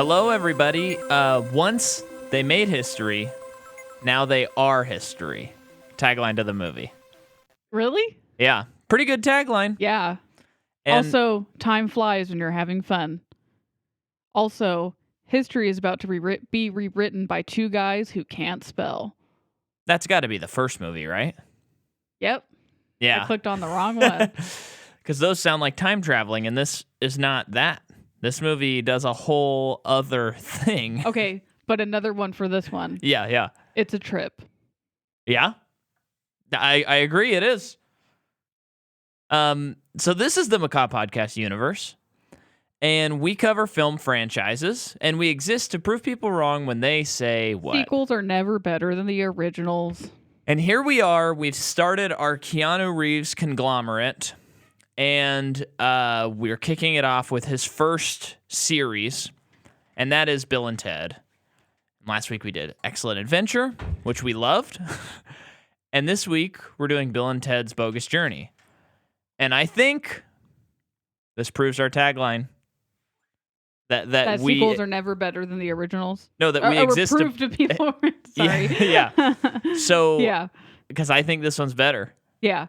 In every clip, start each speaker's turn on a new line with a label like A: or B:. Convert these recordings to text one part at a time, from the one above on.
A: Hello, everybody. Once they made history, now they are history. Tagline to the movie.
B: Really?
A: Yeah, pretty good tagline.
B: Yeah.
A: And
B: Also, time flies when you're having fun. Also, history is about to be rewritten by two guys who can't spell.
A: that's got to be the first movie, right?
B: Yep. I
A: Yeah,
B: clicked on the wrong one.
A: because those sound like time traveling, and this is not that. This movie does a whole other thing.
B: Okay, but another one for this one.
A: Yeah.
B: It's a trip.
A: Yeah, I agree. It is. So this is the Macaw Podcast universe, and we cover film franchises, and we exist to prove people wrong when they say what.
B: Sequels are never better than the originals.
A: And here we are. We've started our Keanu Reeves conglomerate, and we're kicking it off with his first series, and that is Bill and Ted. Last week we did Excellent Adventure, which we loved. And this week we're doing Bill and Ted's Bogus Journey. And I think this proves our tagline. That we
B: sequels are never better than the originals.
A: No, that we exist
B: prove to people. Sorry.
A: Yeah. So
B: yeah.
A: Because I think this one's better.
B: Yeah.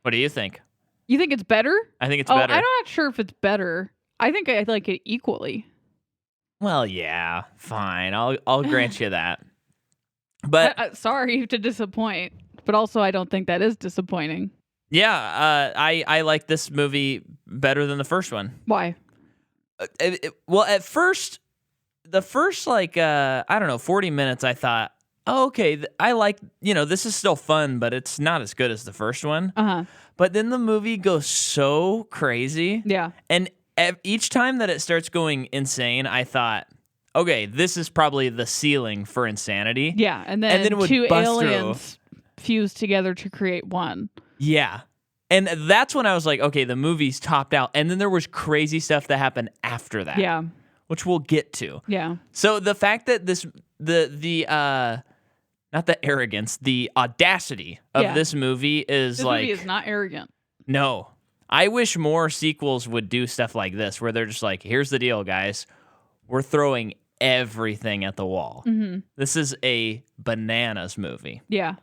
A: What do you think?
B: You think it's better?
A: I think it's better.
B: I'm not sure if it's better. I think I like it equally.
A: Well, yeah, fine. I'll grant you that. But
B: sorry to disappoint, but also I don't think that is disappointing.
A: yeah, I like this movie better than the first one.
B: Why?
A: Well, at first, the first 40 minutes, I thought, oh, okay, I like, this is still fun, but it's not as good as the first one.
B: Uh-huh.
A: But then the movie goes so crazy.
B: Yeah.
A: And each time that it starts going insane, I thought, okay, this is probably the ceiling for insanity.
B: Yeah, and then
A: it would
B: two
A: bust
B: aliens fused together to create one.
A: Yeah. And that's when I was like, okay, the movie's topped out. And then there was crazy stuff that happened after that.
B: Yeah.
A: Which we'll get to.
B: Yeah.
A: So the fact that not the arrogance, the audacity of this movie is
B: this movie is not arrogant.
A: No. I wish more sequels would do stuff like this, where they're just like, here's the deal, guys. We're throwing everything at the wall.
B: Mm-hmm.
A: This is a bananas movie.
B: Yeah.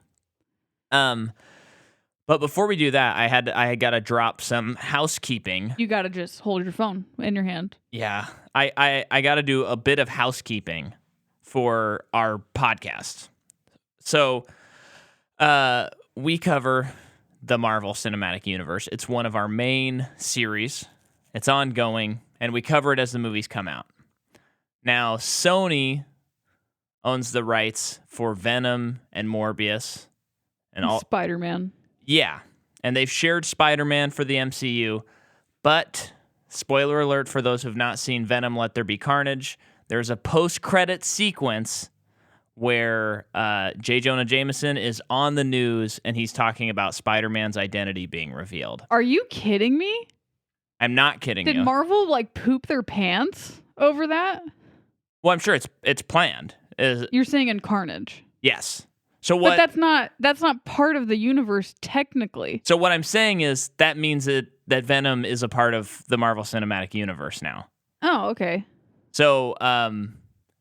A: But before we do that, I got to drop some housekeeping.
B: You got to just hold your phone in your hand.
A: Yeah. I got to do a bit of housekeeping for our podcast. So, we cover the Marvel Cinematic Universe. It's one of our main series. It's ongoing, and we cover it as the movies come out. Now, Sony owns the rights for Venom and Morbius and all
B: Spider-Man.
A: Yeah, and they've shared Spider-Man for the MCU, but spoiler alert for those who've not seen Venom: Let There Be Carnage, there's a post-credit sequence where J. Jonah Jameson is on the news and he's talking about Spider-Man's identity being revealed.
B: Are you kidding me?
A: I'm not kidding you.
B: Did Marvel poop their pants over that?
A: Well, I'm sure it's planned.
B: You're saying in Carnage.
A: Yes. So what?
B: But that's not part of the universe technically.
A: So what I'm saying is that means that Venom is a part of the Marvel Cinematic Universe now.
B: Oh, okay.
A: So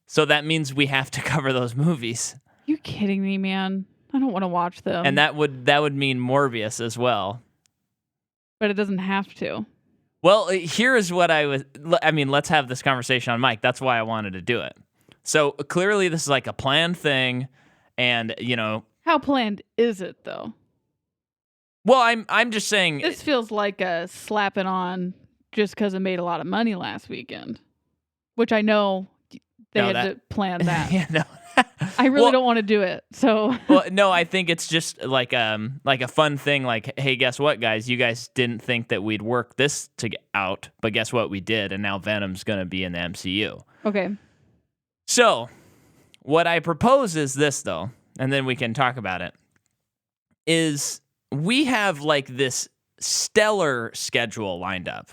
A: so that means we have to cover those movies.
B: You kidding me, man? I don't want to watch them.
A: And that would mean Morbius as well.
B: But it doesn't have to.
A: Well, here is what let's have this conversation on mic. That's why I wanted to do it. So clearly this is like a planned thing. And,
B: how planned is it, though?
A: Well, I'm just saying...
B: This feels like a slapping on just because it made a lot of money last weekend. Which I know they had to plan that.
A: Yeah, no.
B: I really don't want to do it, so...
A: Well, no, I think it's just like a fun thing, like, hey, guess what, guys? You guys didn't think that we'd work this out, but guess what? We did, and now Venom's going to be in the MCU.
B: Okay.
A: So... what I propose is this, though, and then we can talk about it, is we have this stellar schedule lined up,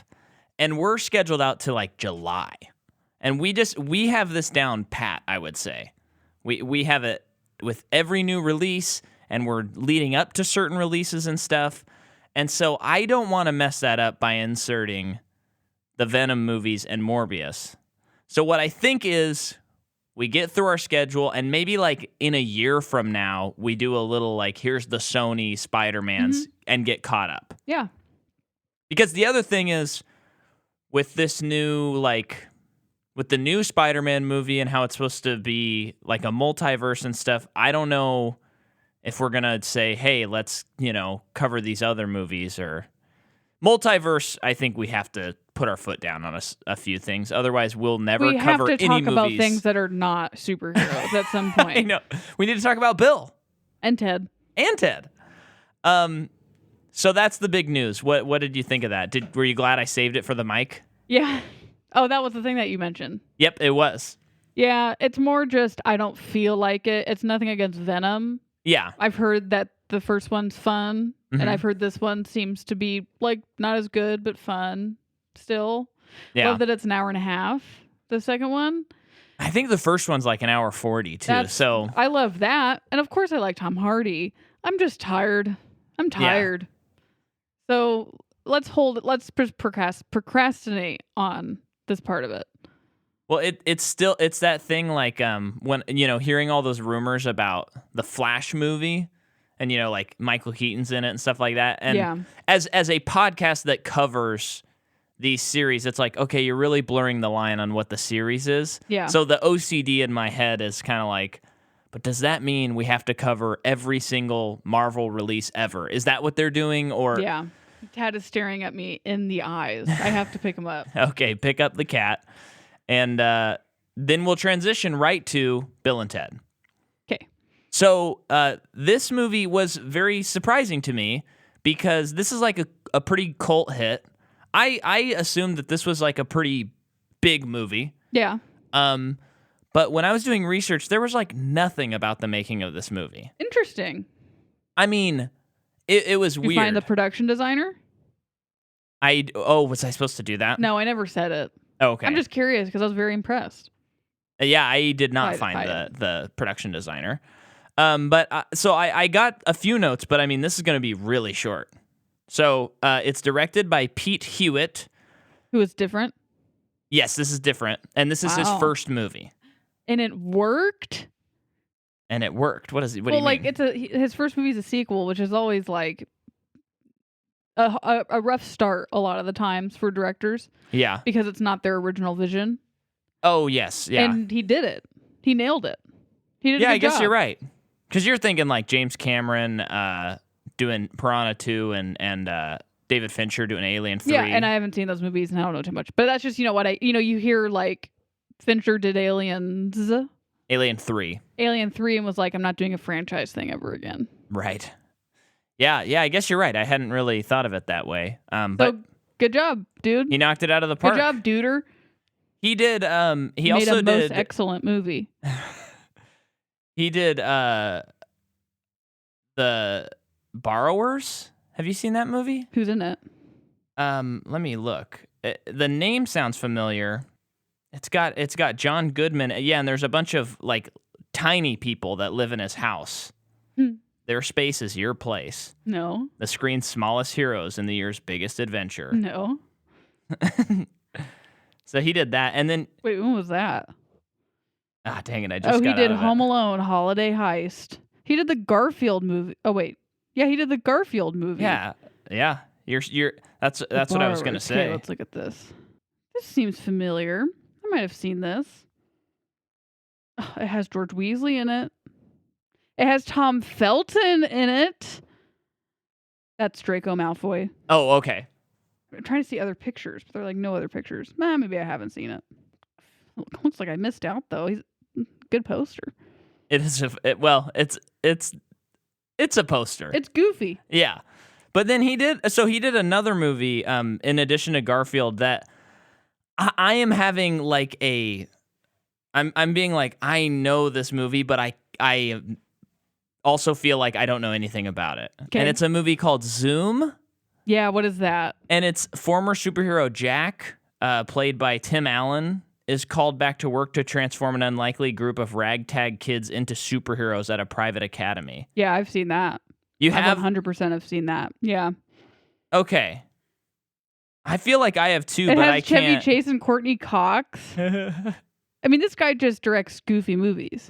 A: and we're scheduled out to July, and we have this down pat, I would say. We have it with every new release, and we're leading up to certain releases and stuff, and so I don't want to mess that up by inserting the Venom movies and Morbius. So what I think is we get through our schedule, and maybe like in a year from now, we do a little like, here's the Sony Spider-Mans and get caught up.
B: Yeah.
A: Because the other thing is with this new, like, with the new Spider-Man movie and how it's supposed to be like a multiverse and stuff, I don't know if we're going to say, hey, let's, cover these other movies or multiverse. I think we have to put our foot down on a few things. Otherwise, we'll never
B: we
A: cover
B: have to
A: any
B: talk about
A: movies.
B: things that are not superheroes at some point.
A: I know. We need to talk about Bill.
B: And Ted.
A: So that's the big news. What did you think of that? Were you glad I saved it for the mic?
B: Yeah. Oh, that was the thing that you mentioned.
A: Yep, it was.
B: Yeah, it's more just I don't feel like it. It's nothing against Venom.
A: Yeah.
B: I've heard that the first one's fun, and I've heard this one seems to be like not as good but fun still.
A: Yeah.
B: Love that it's an hour and a half. The second one.
A: I think the first one's like an hour 40 too. So
B: I love that, and of course I like Tom Hardy. I'm just tired. I'm tired. Yeah. So let's procrastinate on this part of it.
A: Well, it's that thing like when hearing all those rumors about the Flash movie and like Michael Keaton's in it and stuff like that. And as a podcast that covers these series, it's like, okay, you're really blurring the line on what the series is.
B: Yeah.
A: So the OCD in my head is kind of like, but does that mean we have to cover every single Marvel release ever? Is that what they're doing? Or
B: yeah. Tad is staring at me in the eyes. I have to pick him up.
A: Okay, pick up the cat. And then we'll transition right to Bill and Ted.
B: Okay.
A: So this movie was very surprising to me because this is like a pretty cult hit. I assumed that this was like a pretty big movie.
B: Yeah.
A: But when I was doing research, there was like nothing about the making of this movie.
B: Interesting.
A: I mean, it was weird.
B: You find the production designer?
A: Was I supposed to do that?
B: No, I never said it.
A: Oh, okay.
B: I'm just curious because I was very impressed.
A: Yeah, I did not find the production designer. So I got a few notes, but I mean, this is going to be really short. So it's directed by Pete Hewitt.
B: Who is different?
A: Yes, this is different. And this is his first movie.
B: And it worked?
A: And it worked. What do you mean?
B: Well, like, his first movie is a sequel, which is always like a rough start a lot of the times for directors.
A: Yeah.
B: Because it's not their original vision.
A: Oh, yes. Yeah.
B: And he did it. He nailed it. He did a good
A: I guess
B: job.
A: you're right. Because you're thinking like James Cameron doing Piranha 2 and David Fincher doing Alien 3.
B: Yeah, and I haven't seen those movies and I don't know too much. But that's just, you hear like Fincher did Alien 3. Alien 3 and was like, I'm not doing a franchise thing ever again.
A: Right. Yeah, I guess you're right. I hadn't really thought of it that way. But
B: good job, dude.
A: He knocked it out of the park.
B: Good job, duder.
A: He did. He
B: made
A: also
B: a most excellent movie.
A: He did The Borrowers. Have you seen that movie?
B: Who's in it?
A: Let me look. The name sounds familiar. It's got John Goodman. Yeah, and there's a bunch of like tiny people that live in his house. Their space is your place.
B: No.
A: The screen's smallest heroes in the year's biggest adventure.
B: No.
A: So he did that, and then
B: wait, when was that?
A: Ah, dang it! I just got
B: he did
A: out of
B: Home Alone, Holiday Heist. He did the Garfield movie. Oh wait, yeah, he did the Garfield movie.
A: Yeah. You're. That's what I was gonna say.
B: Okay, let's look at this. This seems familiar. I might have seen this. Oh, it has George Weasley in it. It has Tom Felton in it. That's Draco Malfoy.
A: Oh, okay.
B: I'm trying to see other pictures, but there are like no other pictures. Maybe I haven't seen it. Looks like I missed out though. He's good poster.
A: It is. It's a poster.
B: It's goofy.
A: Yeah, but then he did another movie. In addition to Garfield, that I am having like I'm being like, I know this movie, but I also feel like I don't know anything about it. Okay. And it's a movie called Zoom.
B: Yeah, what is that?
A: And it's former superhero Jack, played by Tim Allen, is called back to work to transform an unlikely group of ragtag kids into superheroes at a private academy.
B: Yeah, I've seen that.
A: You have?
B: I 100% have seen that. Yeah.
A: Okay. I feel like I have too,
B: It
A: but
B: has
A: I
B: Chevy
A: can't.
B: Chase and Courtney Cox. I mean, this guy just directs goofy movies,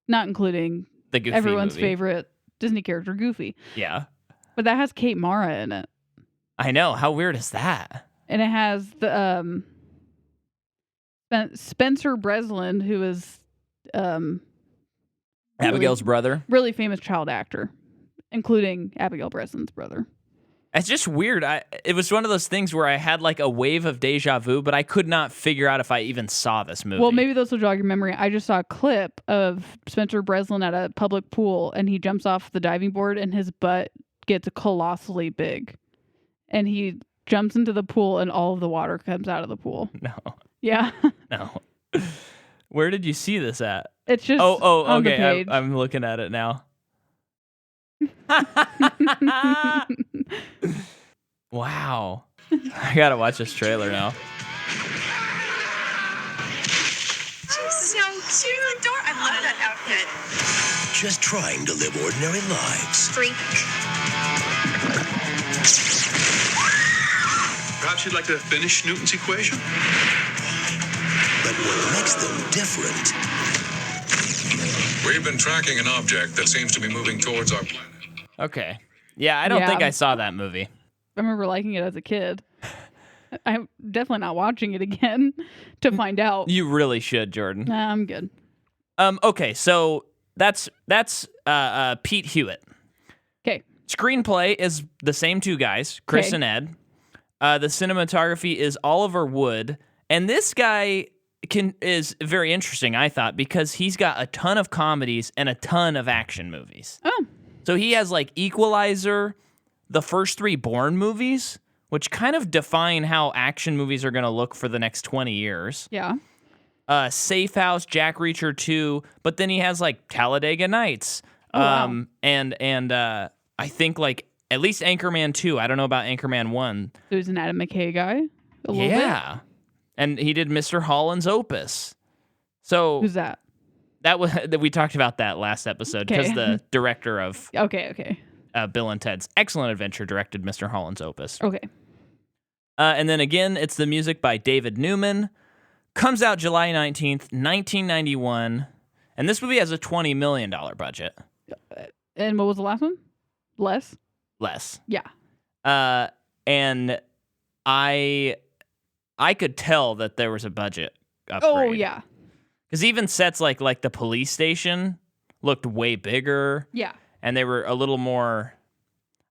B: not including
A: The Goofy
B: everyone's
A: movie.
B: favorite Disney character, Goofy.
A: Yeah.
B: But that has Kate Mara in it.
A: I know. How weird is that?
B: And it has the Spencer Breslin, who is
A: Abigail's brother.
B: really famous child actor, including Abigail Breslin's brother.
A: It's just weird. It was one of those things where I had like a wave of deja vu, but I could not figure out if I even saw this movie.
B: Well, maybe this will jog your memory. I just saw a clip of Spencer Breslin at a public pool, and he jumps off the diving board, and his butt gets colossally big. And he jumps into the pool, and all of the water comes out of the pool.
A: No.
B: Yeah.
A: No. Where did you see this at?
B: It's just
A: Oh,
B: on the
A: okay.
B: page.
A: I'm looking at it now. Wow. I gotta watch this trailer now.
C: She's so cute. Adorable. I love that outfit.
D: Just trying to live ordinary lives.
C: Freak.
E: Perhaps you'd like to finish Newton's equation?
D: But what makes them different
F: We've been tracking an object that seems to be moving towards our planet.
A: Okay. Yeah, I don't think I saw that movie.
B: I remember liking it as a kid. I'm definitely not watching it again to find out.
A: You really should, Jordan.
B: Nah, I'm good.
A: Okay, so that's Pete Hewitt.
B: Okay.
A: Screenplay is the same two guys, Chris and Ed. The cinematography is Oliver Wood, and this guy is very interesting, I thought, because he's got a ton of comedies and a ton of action movies.
B: Oh.
A: So he has like Equalizer, the first three Bourne movies, which kind of define how action movies are going to look for the next 20 years.
B: Yeah.
A: Safe House, Jack Reacher 2, but then he has like Talladega Nights.
B: Wow.
A: And I think like at least Anchorman 2. I don't know about Anchorman 1.
B: There's an Adam McKay guy. A little bit.
A: And he did Mr. Holland's Opus. So
B: Who's that?
A: that we talked about that last episode because the director of
B: Okay.
A: Bill and Ted's Excellent Adventure directed Mr. Holland's Opus.
B: Okay.
A: And then again, it's the music by David Newman. Comes out July 19th, 1991. And this movie has a $20 million budget.
B: And what was the last one? Less? Yeah.
A: And I could tell that there was a budget upgrade.
B: Oh, yeah.
A: Because even sets like the police station looked way bigger.
B: Yeah.
A: And they were a little more,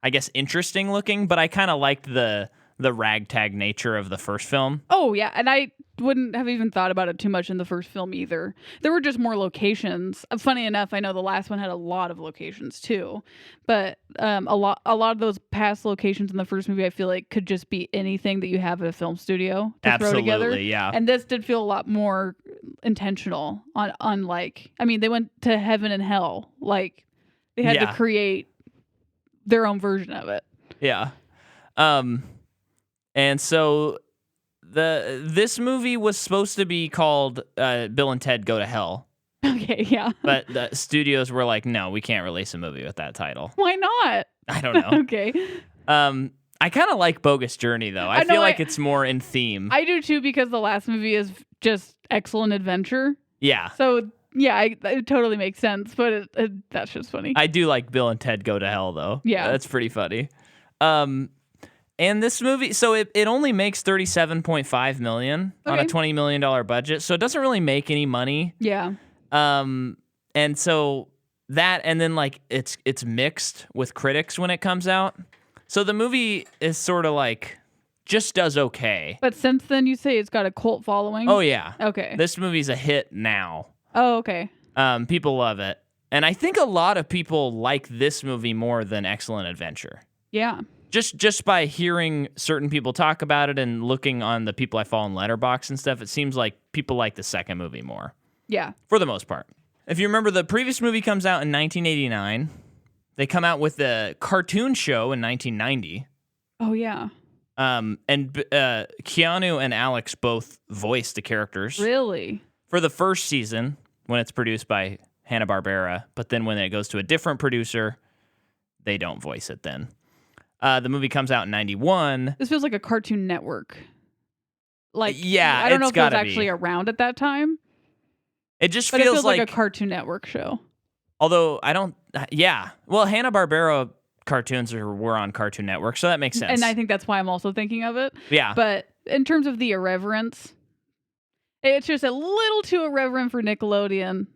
A: I guess, interesting looking. But I kind of liked the ragtag nature of the first film.
B: Oh, yeah. And I wouldn't have even thought about it too much in the first film either. There were just more locations. Funny enough, I know the last one had a lot of locations too. But a lot of those past locations in the first movie, I feel like could just be anything that you have at a film studio to throw together.
A: Absolutely, yeah.
B: And this did feel a lot more intentional on like, I mean, they went to heaven and hell. Like they had to create their own version of it.
A: Yeah. And so this movie was supposed to be called Bill and Ted Go to Hell.
B: Okay, yeah.
A: But the studios were like, no, we can't release a movie with that title.
B: Why not?
A: I don't know.
B: Okay.
A: I kind of like Bogus Journey, though. I feel like it's more in theme.
B: I do, too, because the last movie is just Excellent Adventure.
A: Yeah.
B: So, yeah, it totally makes sense, but that's just funny.
A: I do like Bill and Ted Go to Hell, though.
B: Yeah.
A: That's pretty funny. And this movie, so it only makes $37.5 million on a $20 million budget, so it doesn't really make any money.
B: Yeah.
A: And so that, and then like it's mixed with critics when it comes out. So the movie is sort of like just does okay.
B: But since then, you say it's got a cult following?
A: Oh yeah.
B: Okay.
A: This movie's a hit now.
B: Oh, okay.
A: People love it, and I think a lot of people like this movie more than Excellent Adventure.
B: Yeah.
A: Just by hearing certain people talk about it and looking on the people I follow in Letterboxd and stuff, it seems like people like the second movie more.
B: Yeah.
A: For the most part. If you remember, the previous movie comes out in 1989. They come out with the cartoon show in 1990.
B: Oh, yeah.
A: And Keanu and Alex both voice the characters.
B: Really?
A: For the first season, when it's produced by Hanna-Barbera. But then when it goes to a different producer, they don't voice it then. The movie comes out in 91.
B: This feels like a Cartoon Network. Like,
A: Yeah,
B: I don't know
A: it's
B: if it was
A: gotta
B: actually
A: be.
B: around at that time,
A: It just
B: but it
A: feels
B: feels like a Cartoon Network show.
A: although I don't, yeah. Well, Hanna-Barbera cartoons were on Cartoon Network, so that makes sense.
B: And I think that's why I'm also thinking of it.
A: Yeah.
B: But in terms of the irreverence, it's just a little too irreverent for Nickelodeon.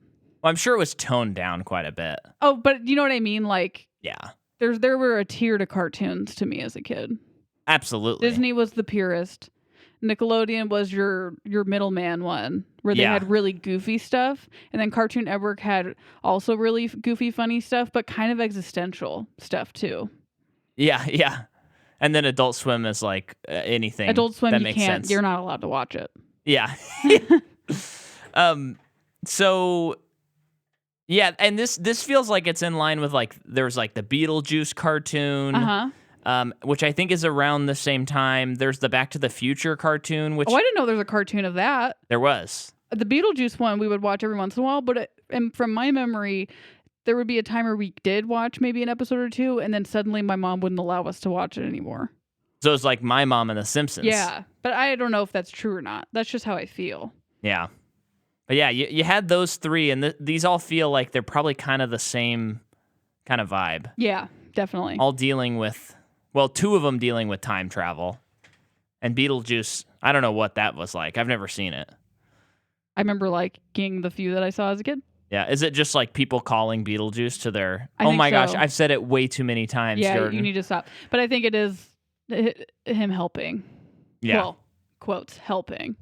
A: Well, I'm sure it was toned down quite a bit.
B: Oh, but you know what I mean? Like,
A: Yeah,
B: there were a tier to cartoons to me as a kid.
A: absolutely.
B: Disney was the purest. Nickelodeon was your middleman one, where they
A: Yeah.
B: had really goofy stuff, and then Cartoon Network had also really goofy, funny stuff, but kind of existential stuff too.
A: Yeah. And then Adult Swim is like anything.
B: Adult Swim,
A: that
B: you
A: makes
B: can't.
A: sense.
B: You're not allowed to watch it.
A: Yeah. So yeah, and this feels like it's in line with like there's like the Beetlejuice cartoon, which I think is around the same time. There's the Back to the Future cartoon, which
B: Oh, I didn't know there's a cartoon of that.
A: there was.
B: The Beetlejuice one we would watch every once in a while, but and from my memory, there would be a time where we did watch maybe an episode or two, and then suddenly my mom wouldn't allow us to watch it anymore.
A: So it's like My Mom and The Simpsons.
B: Yeah, but I don't know if that's true or not. That's just how I feel.
A: Yeah. But yeah, you had those three, and these all feel like they're probably kind of the same kind of vibe.
B: Yeah, definitely.
A: All dealing with, well, two of them dealing with time travel. And Beetlejuice, I don't know what that was like. I've never seen it.
B: I remember liking the few that I saw as a kid.
A: Yeah, is it just like people calling Beetlejuice to their...
B: I
A: oh
B: think
A: my gosh,
B: so.
A: I've said it way too many times,
B: Yeah,
A: Jordan.
B: you need to stop. But I think it is him helping.
A: Yeah,
B: Well, quotes, helping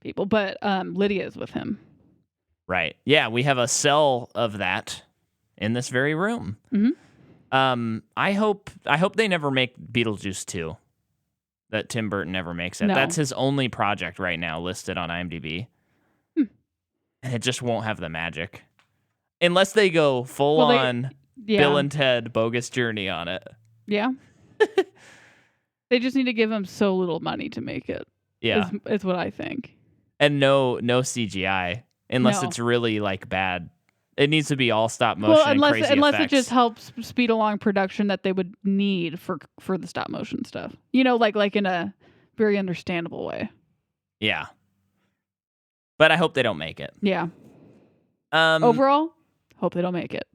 B: people. But Lydia is with him.
A: right. Yeah, we have a cell of that in this very room.
B: Mhm.
A: I hope they never make Beetlejuice 2. That Tim Burton never makes it.
B: No.
A: That's his only project right now listed on IMDb. And it just won't have the magic. Unless they go full on
B: Yeah.
A: Bill and Ted Bogus Journey on it.
B: Yeah. They just need to give him so little money to make it.
A: Yeah.
B: Is what I think.
A: And no CGI. Unless
B: No.
A: it's really like bad. It needs to be all stop motion
B: Well,
A: and crazy
B: unless
A: effects.
B: it just helps speed along production that they would need for the stop motion stuff. You know, like in a very understandable way.
A: Yeah. But I hope they don't make it.
B: Yeah.
A: Um,
B: Overall, hope they don't make it.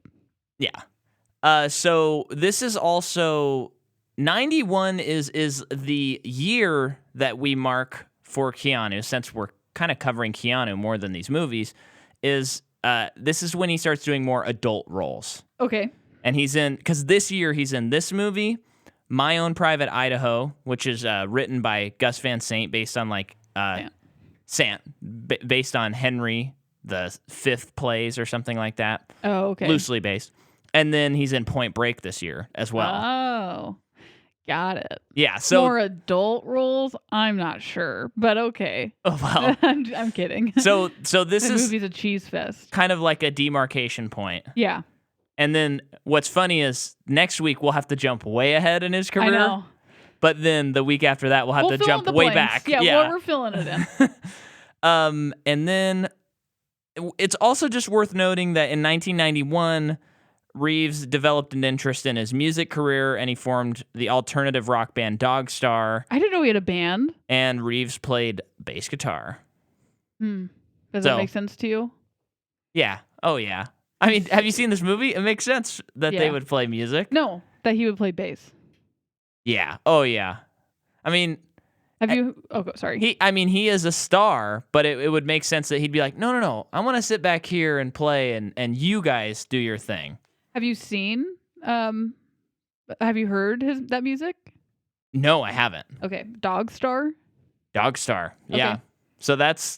A: Yeah. So this is also 91 is the year that we mark for Keanu, since we're kind of covering Keanu more than these movies, is this is when he starts doing more adult roles.
B: Okay.
A: And he's in, because this year he's in this movie, My Own Private Idaho, which is written by Gus Van Sant, based on like based on Henry the Fifth plays or something like that.
B: Oh, okay.
A: Loosely based. And then he's in Point Break this year as well.
B: Oh, got it.
A: Yeah, so
B: More adult roles? I'm not sure, but okay.
A: well,
B: I'm kidding.
A: so this
B: the
A: is
B: movie's a cheese fest.
A: kind of like a demarcation point.
B: Yeah,
A: And then what's funny is next week we'll have to jump way ahead in his career.
B: I know.
A: But then the week after that we'll have to
B: fill in
A: jump
B: the
A: way
B: blanks.
A: back.
B: Yeah, well, we're filling it in.
A: And then it's also just worth noting that in 1991, Reeves developed an interest in his music career, and he formed the alternative rock band Dog Star,
B: I didn't know he had a band.
A: and Reeves played bass guitar.
B: Does
A: So-
B: that make sense to you?
A: Yeah. Oh, yeah. I mean, have you seen this movie? It makes sense that they
B: Yeah.
A: would play music.
B: No, that he would play bass.
A: Yeah. Oh, yeah. I mean,
B: Have you? Oh, sorry.
A: he is a star, but it would make sense that he'd be like, no. I want to sit back here and play, and you guys do your thing.
B: Have you seen? Have you heard that music?
A: No, I haven't.
B: Okay, Dog Star.
A: Dog Star. Yeah.
B: Okay.
A: So that's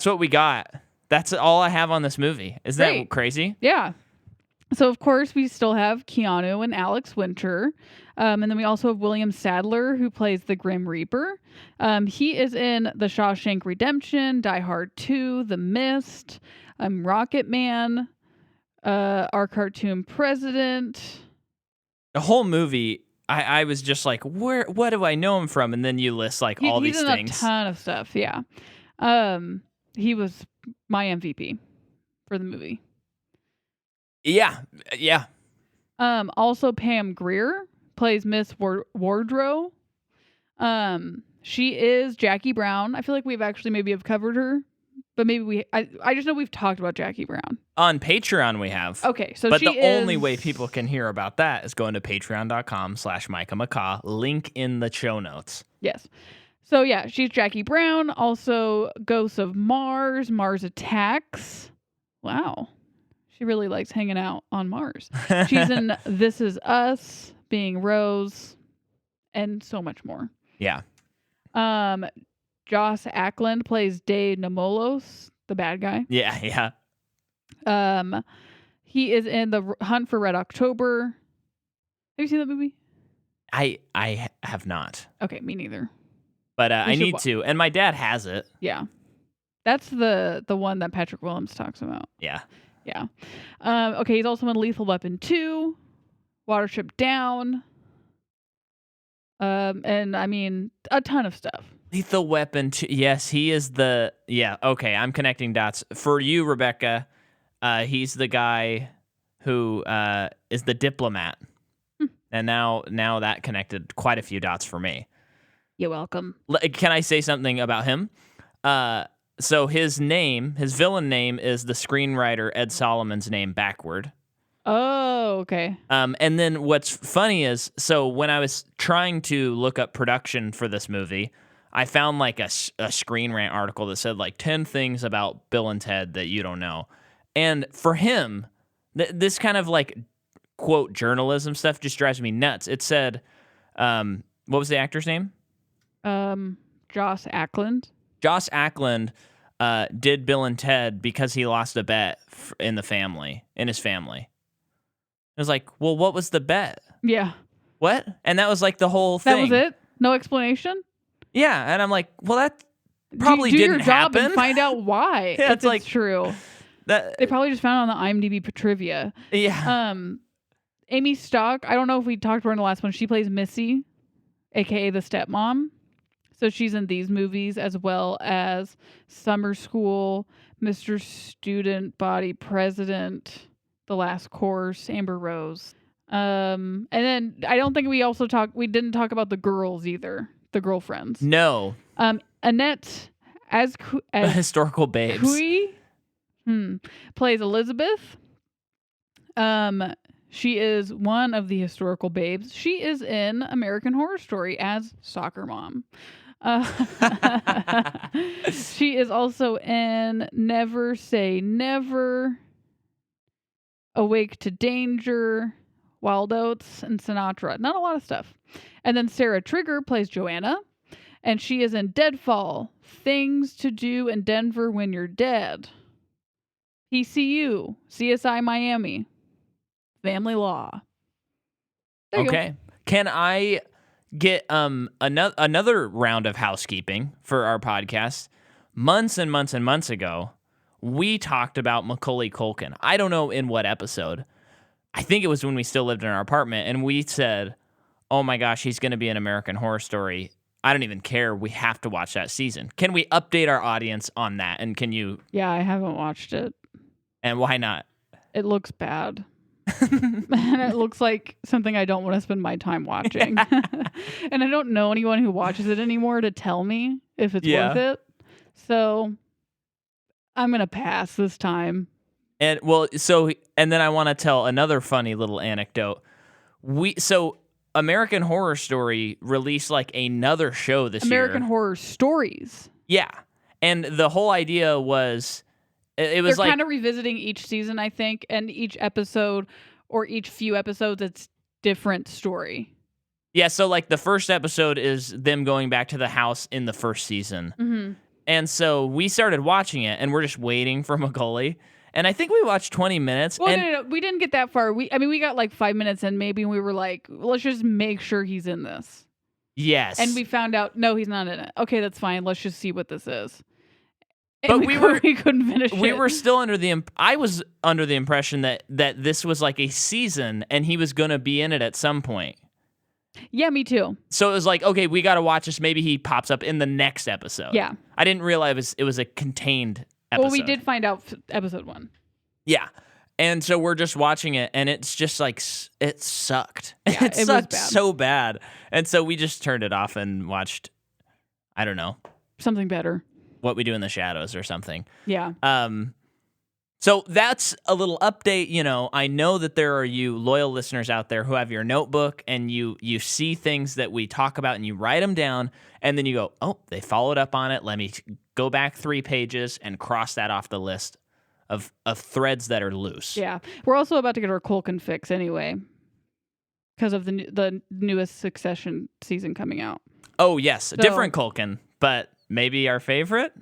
A: what we got. That's all I have on this movie. Isn't that
B: Great.
A: crazy?
B: Yeah. So of course we still have Keanu and Alex Winter, and then we also have William Sadler who plays the Grim Reaper. He is in The Shawshank Redemption, Die Hard 2, The Mist, Rocket Man, Our Cartoon President.
A: The whole movie, I was just like, what do I know him from? And then you list like all
B: He's
A: these
B: in
A: things.
B: a ton of stuff. Yeah. He was my MVP for the movie.
A: Yeah.
B: Also Pam Grier plays Miss Wardrow. She is Jackie Brown. I feel like we've actually maybe have covered her, but maybe I just know we've talked about Jackie Brown.
A: On Patreon we have.
B: Okay, so
A: but
B: she
A: the only way people can hear about that is going to patreon.com/Micah McCaw. Link in the show notes.
B: Yes. So yeah, she's Jackie Brown. Also, Ghosts of Mars, Mars Attacks. Wow. She really likes hanging out on Mars. She's in This Is Us, being Rose, and so much more.
A: Yeah.
B: Joss Ackland plays Dave Namolos, the bad guy.
A: Yeah.
B: He is in The Hunt for Red October. Have you seen that movie?
A: I have not.
B: Okay, me neither.
A: But I need to, and my dad has it.
B: Yeah. That's the one that Patrick Willems talks about.
A: Yeah.
B: Yeah. Okay, he's also in Lethal Weapon 2, Watership Down. And I mean, a ton of stuff.
A: Lethal Weapon 2. Yes, he is the... Yeah, okay, I'm connecting dots. For you, Rebecca, he's the guy who is the diplomat. And now that connected quite a few dots for me.
B: You're welcome.
A: Can I say something about him? So his villain name is the screenwriter Ed Solomon's name backward.
B: Oh, okay.
A: And then what's funny is, so when I was trying to look up production for this movie, I found like a Screen Rant article that said like 10 things about Bill and Ted that you don't know. And for him, this kind of like quote journalism stuff just drives me nuts. It said, what was the actor's name?
B: Joss Ackland.
A: Joss Ackland did Bill and Ted because he lost a bet in his family. It was like, well, what was the bet?
B: Yeah.
A: What? And that was like the whole thing.
B: That was it? No explanation?
A: Yeah, and I'm like, well, that probably didn't
B: your job
A: happen.
B: And find out why.
A: Yeah,
B: it's like true. They probably just found it on the IMDb trivia.
A: Yeah.
B: Amy Stock, I don't know if we talked about her in the last one. She plays Missy, aka the stepmom. So she's in these movies as well as Summer School, Mr. Student Body President, The Last Course, Amber Rose. And then I don't think we didn't talk about the girls either, the girlfriends.
A: No.
B: Annette as
A: Historical Babes.
B: Kui, plays Elizabeth. She is one of the historical babes. She is in American Horror Story as soccer mom. She is also in Never Say Never, Awake to Danger, Wild Oats, and Sinatra. Not a lot of stuff. And then Sarah Trigger plays Joanna, and she is in Deadfall, Things to Do in Denver When You're Dead, PCU, CSI Miami, Family Law. There you
A: Okay. Can I get another round of housekeeping for our podcast? Months and months and months ago, we talked about Macaulay Culkin. I don't know in what episode. I think it was when we still lived in our apartment, and we said, oh my gosh, he's going to be in American Horror Story. I don't even care. We have to watch that season. Can we update our audience on that? And can you...
B: Yeah, I haven't watched it.
A: And why not?
B: It looks bad. And it looks like something I don't want to spend my time watching. And I don't know anyone who watches it anymore to tell me if it's worth it. So I'm going to pass this time.
A: And then I want to tell another funny little anecdote. American Horror Story released like another show this year.
B: American Horror Stories.
A: Yeah. And the whole idea was it was
B: They're
A: like
B: kind of revisiting each season, I think, and each episode or each few episodes it's different story.
A: Yeah, so like the first episode is them going back to the house in the first season.
B: Mm-hmm.
A: And so we started watching it and we're just waiting for Macaulay. And I think we watched 20 minutes.
B: Well, no. We didn't get that far. We got like 5 minutes in maybe, and we were like, let's just make sure he's in this.
A: Yes.
B: And we found out, no, he's not in it. Okay, that's fine. Let's just see what this is.
A: And
B: but we couldn't finish it.
A: We were still I was under the impression that this was like a season and he was going to be in it at some point.
B: Yeah, me too.
A: So it was like, okay, we got to watch this. Maybe he pops up in the next episode.
B: Yeah.
A: I didn't realize it was a contained episode.
B: Well, we did find out episode 1.
A: Yeah. And so we're just watching it, and it's just like, it sucked.
B: Yeah,
A: it
B: was
A: sucked
B: bad.
A: so bad. And so we just turned it off and watched, I don't know,
B: Something better.
A: What We Do in the Shadows or something.
B: Yeah.
A: So that's a little update. You know, I know that there are you loyal listeners out there who have your notebook and you see things that we talk about and you write them down and then you go, oh, they followed up on it. Let me go back 3 pages and cross that off the list of threads that are loose.
B: Yeah. We're also about to get our Culkin fix anyway because of the newest Succession season coming out.
A: Oh, yes. A different Culkin, but maybe our favorite?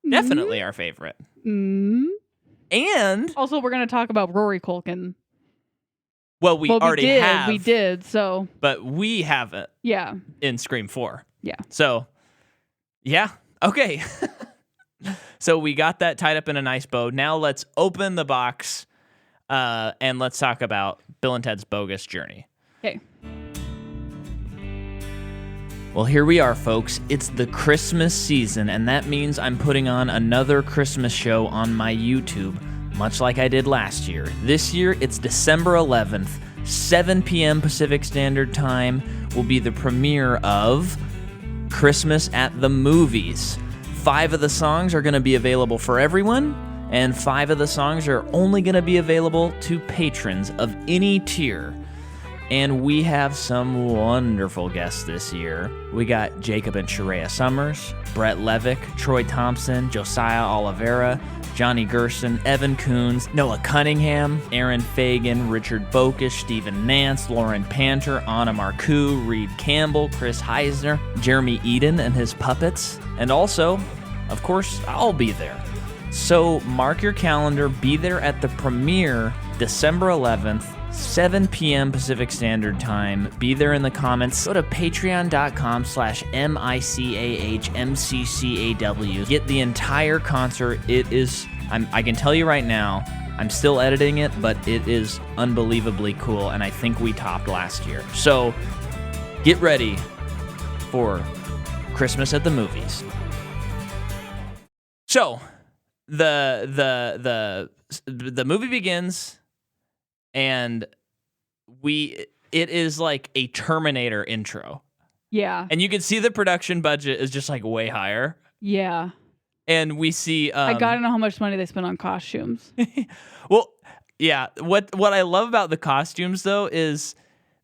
A: Definitely our favorite.
B: Mm-hmm.
A: And
B: also, we're going to talk about Rory Culkin.
A: Well, we already have.
B: We did, so.
A: But we haven't.
B: Yeah.
A: In Scream 4.
B: Yeah.
A: So, yeah. Okay. So we got that tied up in a nice bow. Now let's open the box and let's talk about Bill and Ted's Bogus Journey.
B: Okay.
A: Well, here we are, folks. It's the Christmas season, and that means I'm putting on another Christmas show on my YouTube, much like I did last year. This year, it's December 11th, 7 p.m. Pacific Standard Time will be the premiere of Christmas at the Movies. 5 of the songs are going to be available for everyone, and 5 of the songs are only going to be available to patrons of any tier. And we have some wonderful guests this year. We got Jacob and Sheraya Summers, Brett Levick, Troy Thompson, Josiah Oliveira, Johnny Gerson, Evan Coons, Noah Cunningham, Aaron Fagan, Richard Bokus, Stephen Nance, Lauren Panter, Anna Marcoux, Reed Campbell, Chris Heisner, Jeremy Eden and his puppets, and also, of course, I'll be there. So mark your calendar, be there at the premiere December 11th, 7 p.m. Pacific Standard Time. Be there in the comments. Go to patreon.com/MICAHMCCAW. Get the entire concert. It is, I can tell you right now, I'm still editing it, but it is unbelievably cool, and I think we topped last year. So get ready for Christmas at the Movies. So the movie begins. And it is like a Terminator intro.
B: Yeah.
A: And you can see the production budget is just like way higher.
B: Yeah.
A: And we see
B: I gotta know how much money they spent on costumes.
A: Well, yeah. What I love about the costumes though is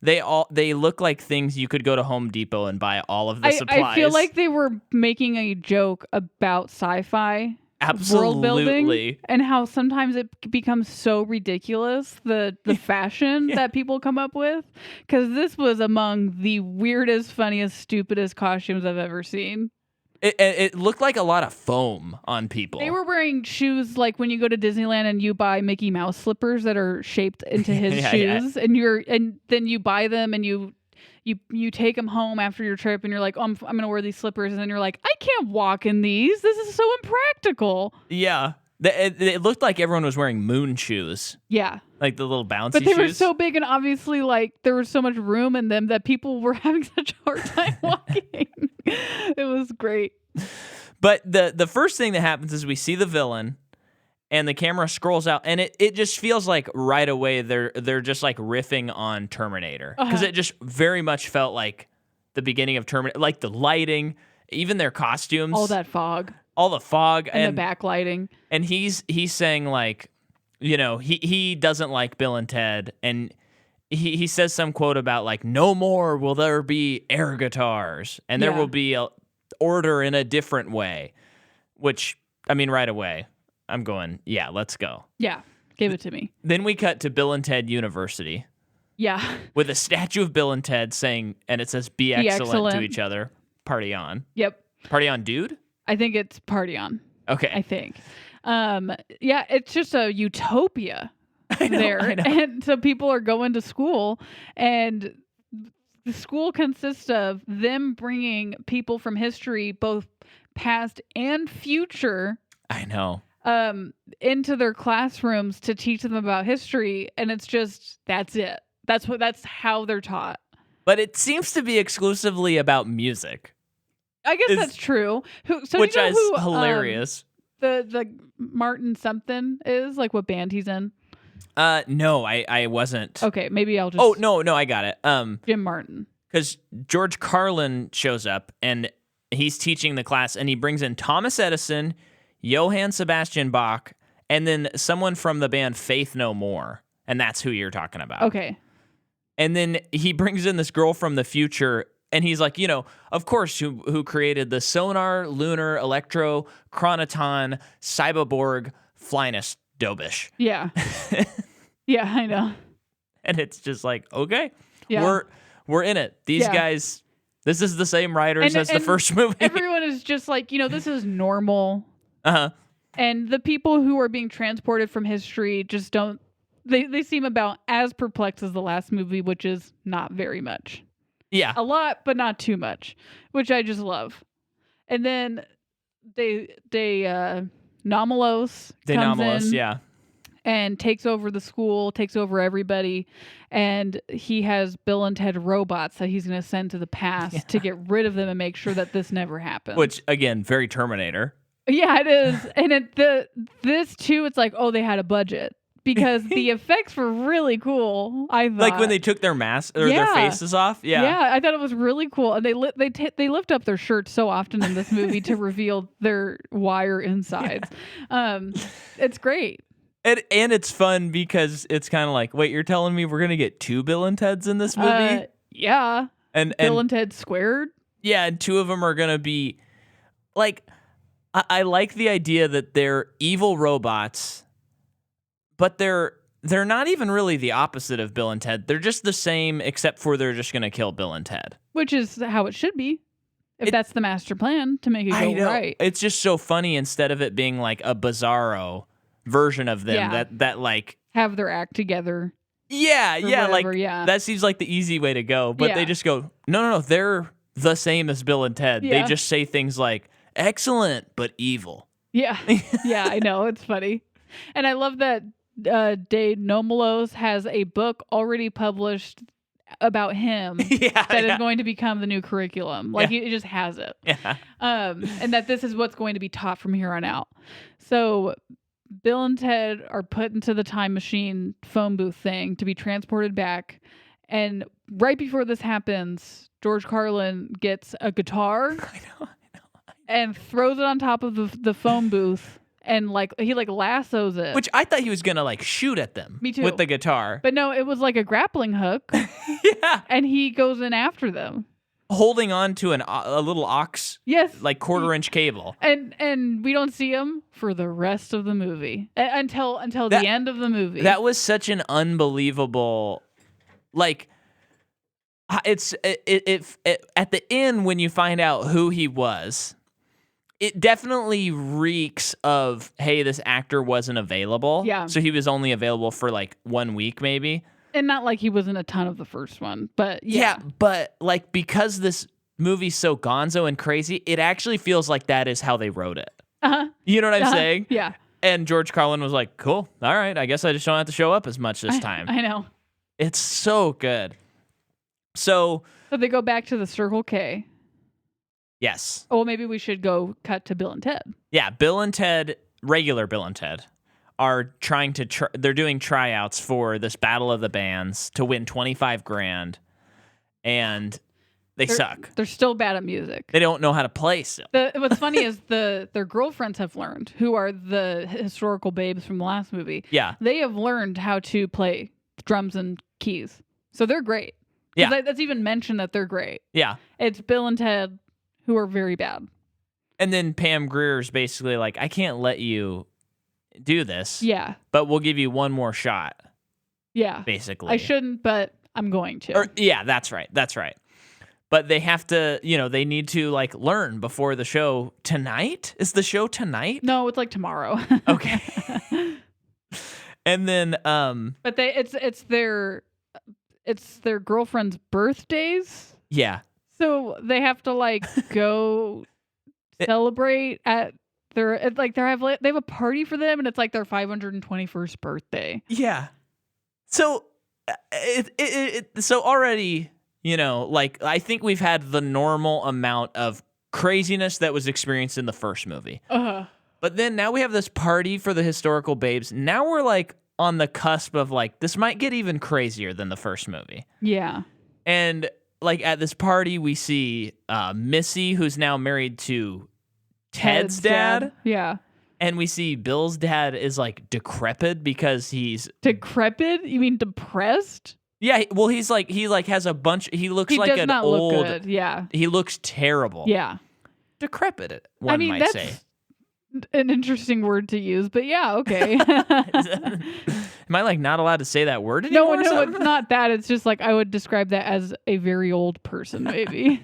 A: they look like things you could go to Home Depot and buy all of the supplies.
B: I feel like they were making a joke about sci-fi.
A: Absolutely.
B: World building and how sometimes it becomes so ridiculous, the fashion that people come up with, because this was among the weirdest, funniest, stupidest costumes I've ever seen.
A: It looked like a lot of foam on people.
B: They were wearing shoes like when you go to Disneyland and you buy Mickey Mouse slippers that are shaped into his shoes, and then you buy them and you take them home after your trip and you're like, oh, I'm going to wear these slippers. And then you're like, I can't walk in these. This is so impractical.
A: Yeah. It looked like everyone was wearing moon shoes.
B: Yeah.
A: Like the little bouncy shoes.
B: But they were so big and obviously like there was so much room in them that people were having such a hard time walking. It was great.
A: But the first thing that happens is we see the villain. And the camera scrolls out, and it just feels like right away they're just like riffing on Terminator, because it just very much felt like the beginning of Terminator, like the lighting, even their costumes,
B: all the fog, and the backlighting. And
A: he's saying like, you know, he doesn't like Bill and Ted, and he says some quote about like, no more will there be air guitars, and there will be a order in a different way, which I mean right away. I'm going, yeah, let's go.
B: Yeah, give it to me.
A: Then we cut to Bill and Ted University.
B: Yeah.
A: With a statue of Bill and Ted saying, and it says, be excellent to each other. Party on.
B: Yep.
A: Party on, dude?
B: I think it's party on.
A: Okay.
B: I think. Yeah, it's just a utopia there.
A: I know.
B: And so people are going to school, and the school consists of them bringing people from history, both past and future.
A: I know.
B: Into their classrooms to teach them about history, and it's just that's it. That's how they're taught.
A: But it seems to be exclusively about music.
B: I guess that's true.
A: Which is hilarious.
B: The Martin something is like what band he's in.
A: No, I wasn't.
B: Okay, maybe I'll just.
A: Oh, no, I got it.
B: Jim Martin.
A: Because George Carlin shows up and he's teaching the class, and he brings in Thomas Edison, Johann Sebastian Bach, and then someone from the band Faith No More, and that's who you're talking about.
B: Okay.
A: And then he brings in this girl from the future, and he's like, of course, who created the sonar, lunar, electro, chronoton, cyberborg, flyness, dobish.
B: Yeah. Yeah, I know.
A: And it's just like, okay,
B: Yeah.
A: we're in it. These guys, this is the same writers as the first movie.
B: Everyone is just like, this is normal.
A: Uh-huh.
B: And the people who are being transported from history just don't, they seem about as perplexed as the last movie, which is not very much.
A: Yeah.
B: A lot, but not too much, which I just love. And then Nomalos comes in,
A: yeah.
B: and takes over the school, takes over everybody, and he has Bill and Ted robots that he's going to send to the past to get rid of them and make sure that this never happens.
A: Which, again, very Terminator.
B: Yeah, it is. And this too, it's like, oh, they had a budget. Because the effects were really cool, I thought.
A: Like when they took their masks or their faces off. Yeah.
B: Yeah, I thought it was really cool. And they lift up their shirts so often in this movie to reveal their wire insides. Yeah. It's great.
A: And it's fun because it's kind of like, wait, you're telling me we're going to get 2 Bill and Teds in this movie?
B: Yeah.
A: And
B: Bill and Ted squared? Yeah,
A: and 2 of them are going to be like, I like the idea that they're evil robots, but they're not even really the opposite of Bill and Ted. They're just the same, except for they're just going to kill Bill and Ted.
B: Which is how it should be. If that's the master plan to make it go right.
A: It's just so funny instead of it being like a bizarro version of them that like
B: have their act together.
A: Yeah,
B: whatever,
A: that seems like the easy way to go. But they just go, no, they're the same as Bill and Ted.
B: Yeah.
A: They just say things like excellent but evil.
B: Yeah, yeah, I know, it's funny, and I love that Dave Nomalos has a book already published about him that is going to become the new curriculum. Like he just has it.
A: Yeah.
B: And that this is what's going to be taught from here on out. So Bill and Ted are put into the time machine phone booth thing to be transported back. And right before this happens, George Carlin gets a guitar
A: I know.
B: and throws it on top of the phone booth. And he lassos it.
A: Which I thought he was going to shoot at them.
B: Me too.
A: With the guitar.
B: But no, it was like a grappling hook.
A: Yeah.
B: And he goes in after them.
A: Holding on to a little ox.
B: Yes.
A: Like 1/4-inch cable.
B: And we don't see him for the rest of the movie. Until the end of the movie.
A: That was such an unbelievable, it's at the end when you find out who he was, it definitely reeks of, hey, this actor wasn't available.
B: Yeah.
A: So he was only available for 1 week maybe.
B: And not like he was in a ton of the first one, but yeah.
A: But because this movie's so gonzo and crazy, it actually feels like that is how they wrote it.
B: Uh-huh.
A: You know what I'm saying?
B: Yeah.
A: And George Carlin was like, cool, all right, I guess I just don't have to show up as much this time.
B: I know.
A: It's so good. So
B: they go back to the Circle K.
A: Yes.
B: Oh, maybe we should go cut to Bill and Ted.
A: Yeah, Bill and Ted, regular Bill and Ted, are trying to they're doing tryouts for this Battle of the Bands to win $25,000, and they're suck.
B: They're still bad at music.
A: They don't know how to play still.
B: What's funny is their girlfriends have learned, who are the historical babes from the last movie.
A: Yeah.
B: They have learned how to play drums and keys. So they're great.
A: Yeah.
B: That's even mentioned that they're great.
A: Yeah.
B: It's Bill and Ted who are very bad.
A: And then Pam Grier's basically like, I can't let you do this.
B: Yeah.
A: But we'll give you one more shot.
B: Yeah.
A: Basically.
B: I shouldn't, but I'm going to.
A: Yeah, that's right. That's right. But they have to, they need to learn before the show tonight. Is the show tonight?
B: No, it's tomorrow.
A: Okay. And then
B: but it's their girlfriend's birthdays.
A: Yeah.
B: So they have to go celebrate at their they have a party for them, and it's their 521st birthday.
A: Yeah. So so already, I think we've had the normal amount of craziness that was experienced in the first movie.
B: Uh-huh.
A: But then now we have this party for the historical babes. Now we're on the cusp of like, this might get even crazier than the first movie.
B: Yeah.
A: And like at this party, we see Missy, who's now married to Ted's dad.
B: Yeah.
A: And we see Bill's dad is like decrepit because he's
B: decrepit. You mean depressed?
A: Yeah, well, he has a bunch. He looks
B: He
A: like
B: does
A: an
B: not
A: old.
B: look good. Yeah.
A: He looks terrible.
B: Yeah.
A: Decrepit. One might
B: that's
A: say.
B: an interesting word to use, but yeah, okay.
A: Am I like not allowed to say that word
B: No,
A: anymore?
B: no, it's not that. It's just like I would describe that as a very old person, maybe.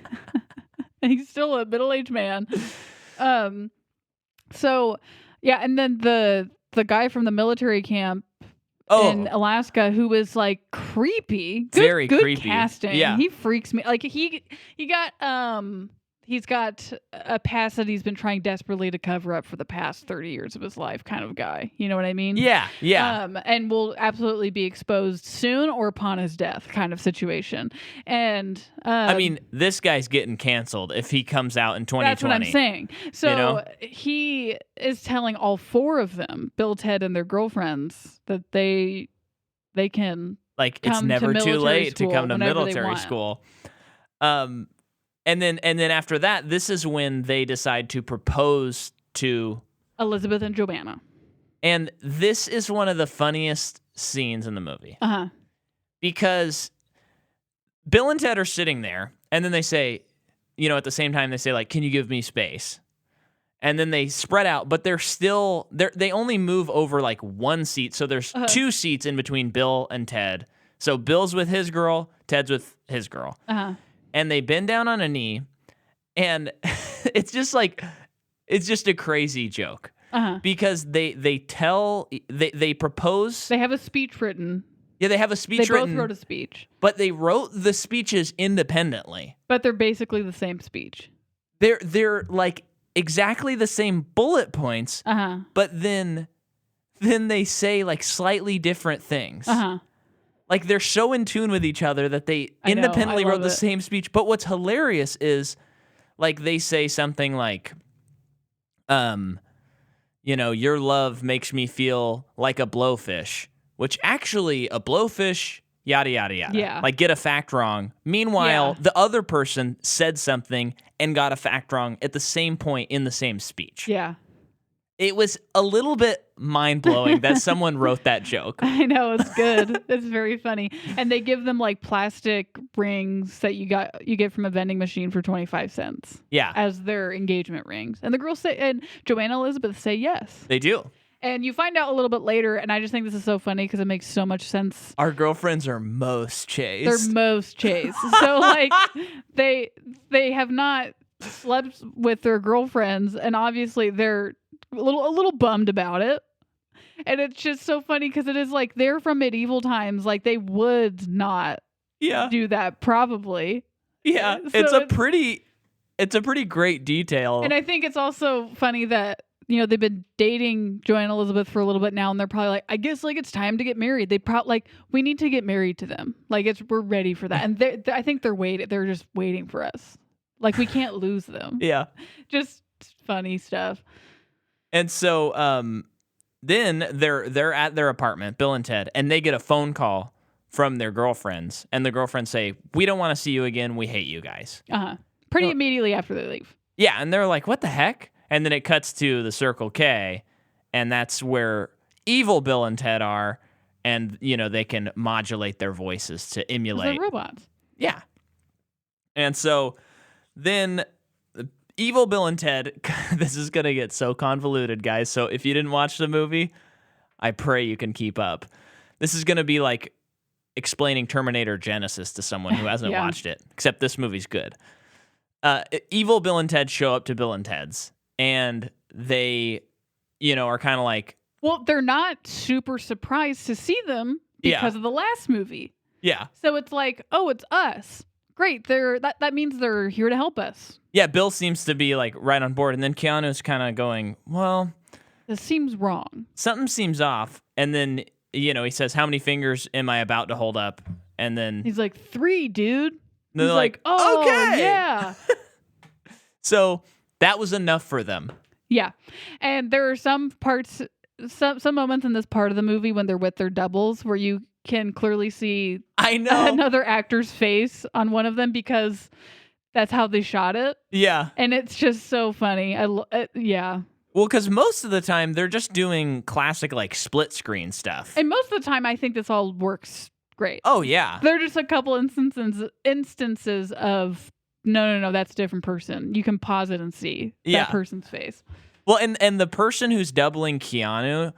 B: He's still a middle-aged man. So yeah, and then the guy from the military camp in Alaska who was like creepy.
A: Very
B: good
A: creepy.
B: casting.
A: Yeah.
B: He freaks me. Like he got he's got a past that he's been trying desperately to cover up for the past 30 years of his life kind of guy. You know what I mean?
A: Yeah, yeah.
B: And will absolutely be exposed soon or upon his death kind of situation. And
A: I mean, this guy's getting canceled if he comes out in 2020.
B: that's what I'm saying. So
A: You know?
B: he is telling all four of them, Bill, Ted, and their girlfriends, that they can
A: Like it's
B: come to
A: never too
B: military
A: late to
B: school
A: come to
B: whenever they
A: military
B: want.
A: school. And then after that, this is when they decide to propose to
B: Elizabeth and Joanna.
A: And this is one of the funniest scenes in the movie.
B: Uh-huh.
A: Because Bill and Ted are sitting there, and then they say, at the same time, they say, like, can you give me space? And then they spread out, but they only move over like one seat. So there's two seats in between Bill and Ted. So Bill's with his girl, Ted's with his girl.
B: Uh-huh.
A: And they bend down on a knee, and it's just a crazy joke.
B: Uh-huh.
A: Because they propose.
B: They have a speech written.
A: Yeah, they have a speech written.
B: They both wrote a speech.
A: But they wrote the speeches independently.
B: But they're basically the same speech.
A: They're like exactly the same bullet points.
B: Uh-huh.
A: But then they say like slightly different things.
B: Uh-huh.
A: Like they're so in tune with each other that they
B: I know,
A: independently
B: I
A: wrote
B: love
A: the
B: it.
A: same speech. But what's hilarious is like they say something like, your love makes me feel like a blowfish, which actually a blowfish, yada, yada, yada.
B: Yeah.
A: Like get a fact wrong. Meanwhile,
B: Yeah.
A: the other person said something and got a fact wrong at the same point in the same speech.
B: Yeah.
A: It was a little bit mind-blowing that someone wrote that joke.
B: I know, it's good. It's very funny. And they give them like plastic rings that you get from a vending machine for 25 cents.
A: Yeah.
B: As their engagement rings. And the girls say, and Joanna and Elizabeth say yes.
A: They do.
B: And you find out a little bit later, and I just think this is so funny because it makes so much sense.
A: Our girlfriends are most chaste.
B: They're most chaste. So like they have not slept with their girlfriends, and obviously they're a little bummed about it. And it's just so funny because it is like they're from medieval times. Like they would not do that probably.
A: Yeah.
B: So
A: It's a pretty great detail.
B: And I think it's also funny that, they've been dating Joanne and Elizabeth for a little bit now, and they're probably like, I guess like it's time to get married. They probably like, we need to get married to them. Like we're ready for that. And I think they're waiting. They're just waiting for us. Like we can't lose them.
A: Yeah.
B: Just funny stuff.
A: And so then they're at their apartment, Bill and Ted, and they get a phone call from their girlfriends, and the girlfriends say, "We don't want to see you again. We hate you guys."
B: Pretty immediately after they leave.
A: Yeah, and they're like, "What the heck?" And then it cuts to the Circle K, and that's where evil Bill and Ted are, and they can modulate their voices to emulate.
B: They're robots.
A: Yeah. And so then evil Bill and Ted, this is going to get so convoluted, guys. So if you didn't watch the movie, I pray you can keep up. This is going to be like explaining Terminator Genesis to someone who hasn't
B: Yeah.
A: watched it, except this movie's good. Evil Bill and Ted show up to Bill and Ted's, and they, are kind of like...
B: Well, they're not super surprised to see them because of the last movie.
A: Yeah.
B: So it's like, oh, it's us. Great. That means they're here to help us.
A: Yeah, Bill seems to be like right on board, and then Keanu's kind of going, well...
B: This seems wrong.
A: Something seems off, and then, he says, how many fingers am I about to hold up? And then...
B: He's like, 3, dude.
A: They're
B: He's
A: like,
B: oh,
A: okay.
B: yeah.
A: So that was enough for them.
B: Yeah. And there are some parts some moments in this part of the movie when they're with their doubles where you can clearly see
A: I know.
B: another actor's face on one of them because that's how they shot it.
A: Yeah.
B: And it's just so funny. Yeah.
A: Well, because most of the time they're just doing classic like split screen stuff.
B: And most of the time I think this all works great.
A: Oh yeah.
B: There are just a couple instances of no, that's a different person. You can pause it and see that person's face.
A: Well, and the person who's doubling Keanu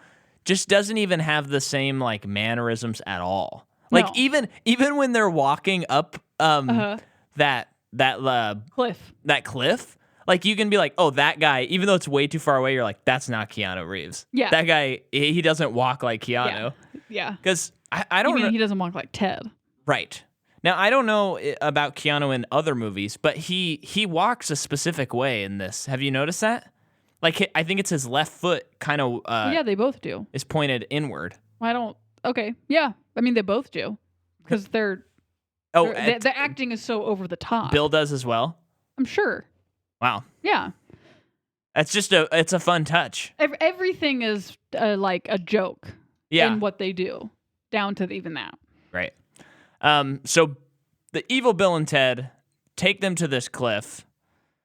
A: just doesn't even have the same like mannerisms at all. Like
B: No.
A: even when they're walking up that cliff, like you can be like, oh, that guy, even though it's way too far away, you're like, that's not Keanu Reeves.
B: Yeah.
A: That guy, he doesn't walk like Keanu.
B: Yeah.
A: Because I don't know.
B: He doesn't walk like Ted.
A: Right. Now, I don't know about Keanu in other movies, but he walks a specific way in this. Have you noticed that? Like, I think it's his left foot kind of
B: Yeah, they both do.
A: is pointed inward.
B: Okay. Yeah. I mean, they both do. Because the acting is so over the top.
A: Bill does as well?
B: I'm sure.
A: Wow.
B: Yeah.
A: That's it's a fun touch.
B: Everything is like a joke in what they do, down to even that.
A: Right. So the evil Bill and Ted take them to this cliff.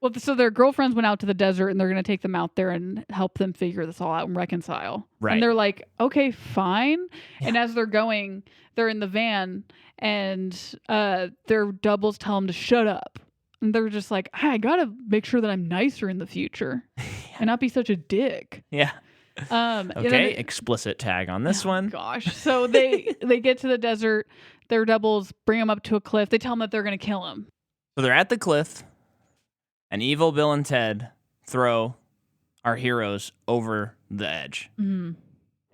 B: Well, so their girlfriends went out to the desert and they're going to take them out there and help them figure this all out and reconcile.
A: Right.
B: And they're like, okay, fine. Yeah. And as they're going, they're in the van and their doubles tell them to shut up. And they're just like, I got to make sure that I'm nicer in the future and not be such a dick.
A: Yeah. Okay, explicit tag on this one.
B: Gosh. So they get to the desert. Their doubles bring them up to a cliff. They tell them that they're going to kill him.
A: So they're at the cliff. And evil Bill and Ted throw our heroes over the edge and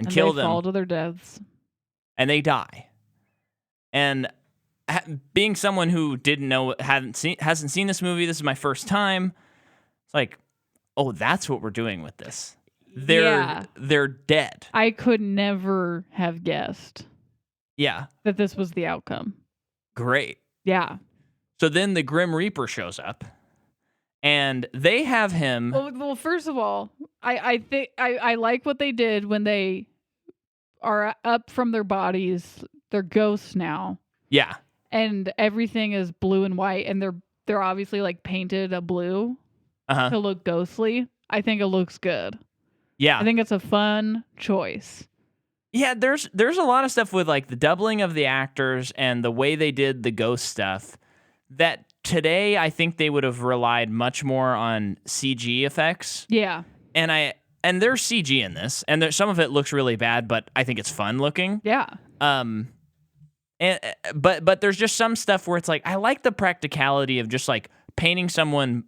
A: kill them.
B: They fall to their deaths.
A: And they die. And being someone who hasn't seen this movie, this is my first time. It's like, oh, that's what we're doing with this. They're dead.
B: I could never have guessed.
A: Yeah.
B: That this was the outcome.
A: Great.
B: Yeah.
A: So then the Grim Reaper shows up. And they have him.
B: Well, first of all, I think I like what they did when they are up from their bodies. They're ghosts now.
A: Yeah.
B: And everything is blue and white, and they're obviously like painted a blue to look ghostly. I think it looks good.
A: Yeah.
B: I think it's a fun choice.
A: Yeah, there's a lot of stuff with like the doubling of the actors and the way they did the ghost stuff that today I think they would have relied much more on CG effects.
B: Yeah.
A: And there's CG in this, and some of it looks really bad, but I think it's fun looking.
B: Yeah.
A: But there's just some stuff where it's like I like the practicality of just like painting someone